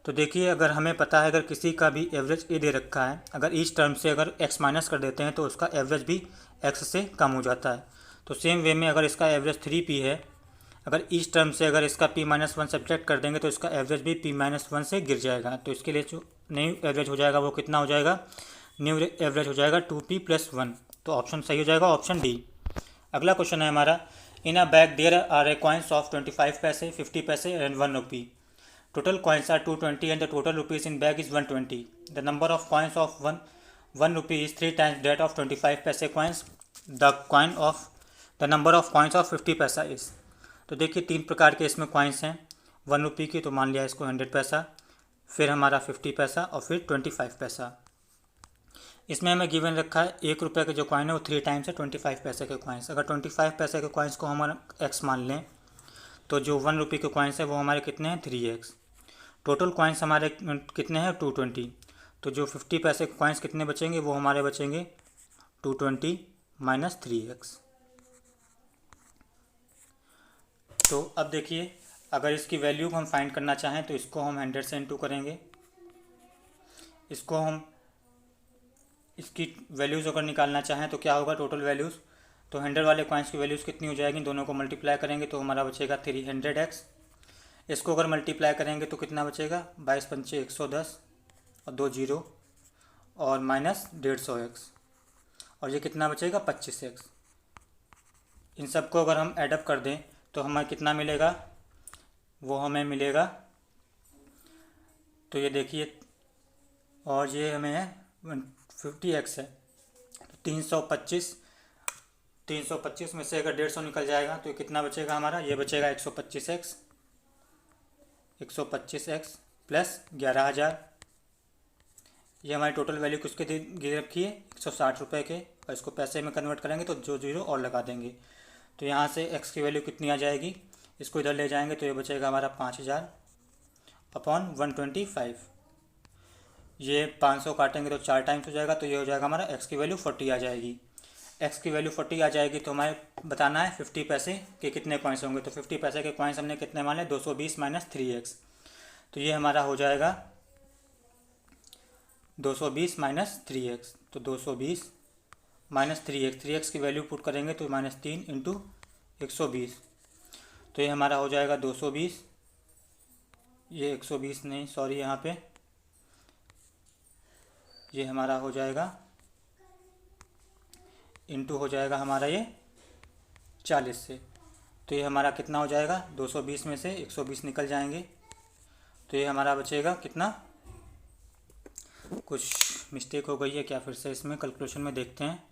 तो देखिए अगर हमें पता है अगर किसी का भी एवरेज ए दे रखा है, अगर ईच टर्म से अगर x माइनस कर देते हैं तो उसका एवरेज भी x से कम हो जाता है। तो सेम वे में अगर इसका एवरेज 3p है, अगर ईच टर्म से अगर इसका p - 1 सब्ट्रैक्ट कर देंगे तो इसका एवरेज भी p - 1 से गिर जाएगा। तो इसके लिए जो न्यू एवरेज हो जाएगा वो कितना हो जाएगा, न्यू एवरेज हो जाएगा 2p + 1। तो ऑप्शन सही हो जाएगा ऑप्शन डी। अगला क्वेश्चन है हमारा, in a bag there are a coins of 25 paise 50 paise and 1 rupee. Total coins are 220 and the total rupees in bag is 120. The number of coins of 1 rupee is 3 times that of 25 पैसे coins. The number of coins of 50 पैसा is. तो देखिए 3 प्रकार के इसमें coins हैं 1 रुपये की, तो मान लिया इसको 100 पैसा, फिर हमारा 50 पैसा और फिर 25 पैसा। इसमें हमें गिवन रखा है 1 रुपये के जो कॉइन है वो 3 टाइम्स है 25 पैसे के कॉइन्स। अगर 25 पैसे के कॉइन्स को हम x मान लें तो जो 1 रुपये के कॉइन्स है वो हमारे कितने हैं 3x। टोटल कॉइन्स हमारे कितने हैं 220। तो जो 50 पैसे के कॉइन्स कितने बचेंगे, वो हमारे बचेंगे 220 - 3x। तो अब देखिए अगर इसकी वैल्यू को हम फाइंड करना चाहें तो इसको हम 100 से इंटू करेंगे, इसको हम इसकी वैल्यूज़ अगर निकालना चाहें तो क्या होगा टोटल वैल्यूज़, तो 100 वाले कॉइन्स की वैल्यूज़ कितनी हो जाएगी, दोनों को मल्टीप्लाई करेंगे तो हमारा बचेगा 300x। इसको अगर मल्टीप्लाई करेंगे तो कितना बचेगा 22 × 5 = 110 और 2 0 और -150x, और ये कितना बचेगा 25x। इन सब को अगर हम ऐडअप कर दें तो हमें कितना मिलेगा, वो हमें मिलेगा, तो ये देखिए और ये हमें है 50x है, तो 325 325 में से अगर 150 निकल जाएगा तो कितना बचेगा हमारा, ये बचेगा 125x 125x प्लस 11,000। ये हमारी टोटल वैल्यू किसके गिर रखी है, 160 रुपये के, और इसको पैसे में कन्वर्ट करेंगे तो जो जीरो और लगा देंगे। तो यहाँ से x की वैल्यू कितनी आ जाएगी, इसको इधर ले जाएंगे तो ये बचेगा हमारा 5,000 अपॉन 125। ये 500 काटेंगे तो 4 टाइम्स हो जाएगा, तो ये हो जाएगा हमारा x की वैल्यू 40 आ जाएगी। x की वैल्यू 40 आ जाएगी तो हमारे बताना है 50 पैसे के कितने कॉइन्स होंगे। तो 50 पैसे के कॉइन्स हमने कितने माने, 220 माइनस 3x। तो ये हमारा हो जाएगा 220 माइनस 3x। तो 220 माइनस 3x, 3x की वैल्यू पुट करेंगे तो -3 इंटू 120। तो ये हमारा हो जाएगा 220, ये 120 नहीं सॉरी, यहाँ पे ये हमारा हो जाएगा इंटू हो जाएगा हमारा ये 40 से। तो ये हमारा कितना हो जाएगा, 220 में से 120 निकल जाएंगे तो ये हमारा बचेगा कितना, कुछ मिस्टेक हो गई है क्या, फिर से इसमें कैलकुलेशन में देखते हैं।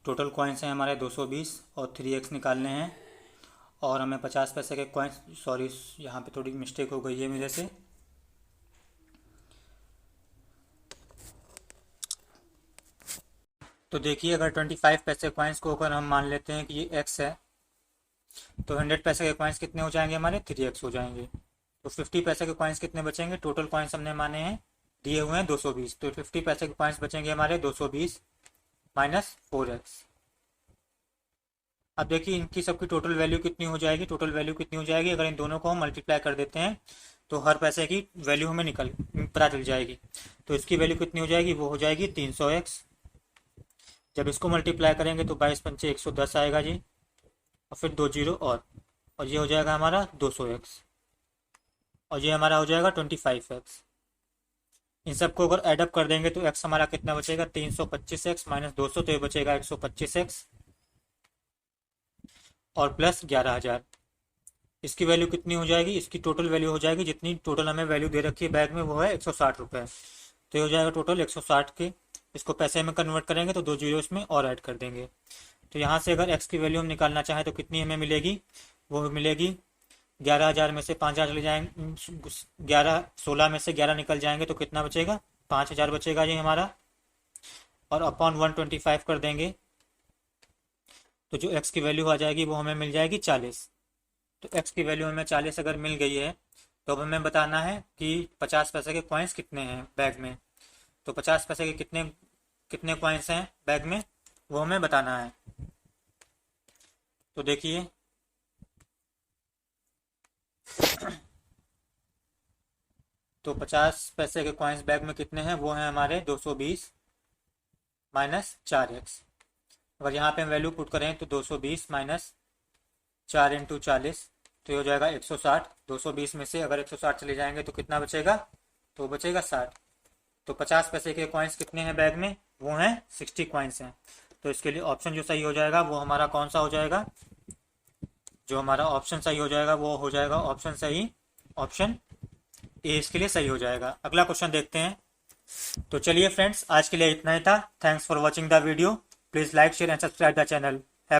टोटल कॉइन्स हैं हमारे 220 और 3x निकालने हैं, और हमें 50 पैसे के कॉइन्स, सॉरी यहाँ पे थोड़ी मिस्टेक हो गई है मेरे से। तो देखिए अगर 25 पैसे कॉइन्स को अगर हम मान लेते हैं कि ये x है, तो 100 पैसे के कॉइन्स कितने हो जाएंगे हमारे, 3x हो जाएंगे। तो 50 पैसे के कॉइन्स कितने बचेंगे, टोटल कॉइन्स हमने माने हैं दिए हुए हैं 220, तो 50 पैसे के कॉइन्स बचेंगे हमारे 220 माइनस 4x। अब देखिए इनकी सबकी टोटल वैल्यू कितनी हो जाएगी, टोटल वैल्यू कितनी हो जाएगी, अगर इन दोनों को हम मल्टीप्लाई कर देते हैं तो हर पैसे की वैल्यू हमें पता चल जाएगी। तो इसकी वैल्यू कितनी हो जाएगी, वो हो जाएगी 300x। जब इसको मल्टीप्लाई करेंगे तो 22 पंचे 110 आएगा जी, और फिर 2 जीरो और ये हो जाएगा हमारा 200x, और ये हमारा हो जाएगा 25x। इन सबको अगर एडअप कर देंगे तो x हमारा कितना बचेगा, 325x माइनस 200, तो ये बचेगा 125x और प्लस 11,000। इसकी वैल्यू कितनी हो जाएगी, इसकी टोटल वैल्यू हो जाएगी जितनी टोटल हमें वैल्यू दे रखी है बैग में, वो है 160 रुपये। तो ये हो जाएगा टोटल 160 के, इसको पैसे में कन्वर्ट करेंगे तो 2 जीरो इसमें और ऐड कर देंगे। तो यहाँ से अगर x की वैल्यू हम निकालना चाहें तो कितनी हमें मिलेगी, वो मिलेगी 11,000 में से 5,000 चले जाएंगे, 16 में से 11 निकल जाएंगे तो कितना बचेगा, 5,000 बचेगा जी हमारा, और अपॉन 125 कर देंगे तो जो x की वैल्यू आ जाएगी वो हमें मिल जाएगी 40। तो x की वैल्यू हमें 40 अगर मिल गई है तो अब हमें बताना है कि 50 पैसे के कॉइन्स कितने हैं बैग में। तो 50 पैसे के कितने कितने कॉइन्स हैं बैग में, वो हमें बताना है। तो देखिए तो 50 पैसे के कॉइन्स बैग में कितने हैं, वो हैं हमारे 220 माइनस 4x। अगर यहाँ पे हम वैल्यू पुट करें तो 220 माइनस 4 इंटू 40, तो ये हो जाएगा 160। 220 में से अगर 160 चले जाएंगे तो कितना बचेगा, तो बचेगा 60। तो 50 पैसे के कॉइन्स कितने हैं बैग में, वो हैं 60 कॉइन्स हैं। तो इसके लिए ऑप्शन जो सही हो जाएगा वो हमारा कौन सा हो जाएगा, जो हमारा ऑप्शन सही हो जाएगा वो हो जाएगा ऑप्शन सही, ऑप्शन ए इसके लिए सही हो जाएगा। अगला क्वेश्चन देखते हैं। तो चलिए फ्रेंड्स आज के लिए इतना ही था। Thanks for watching the video. Please like share and subscribe the channel.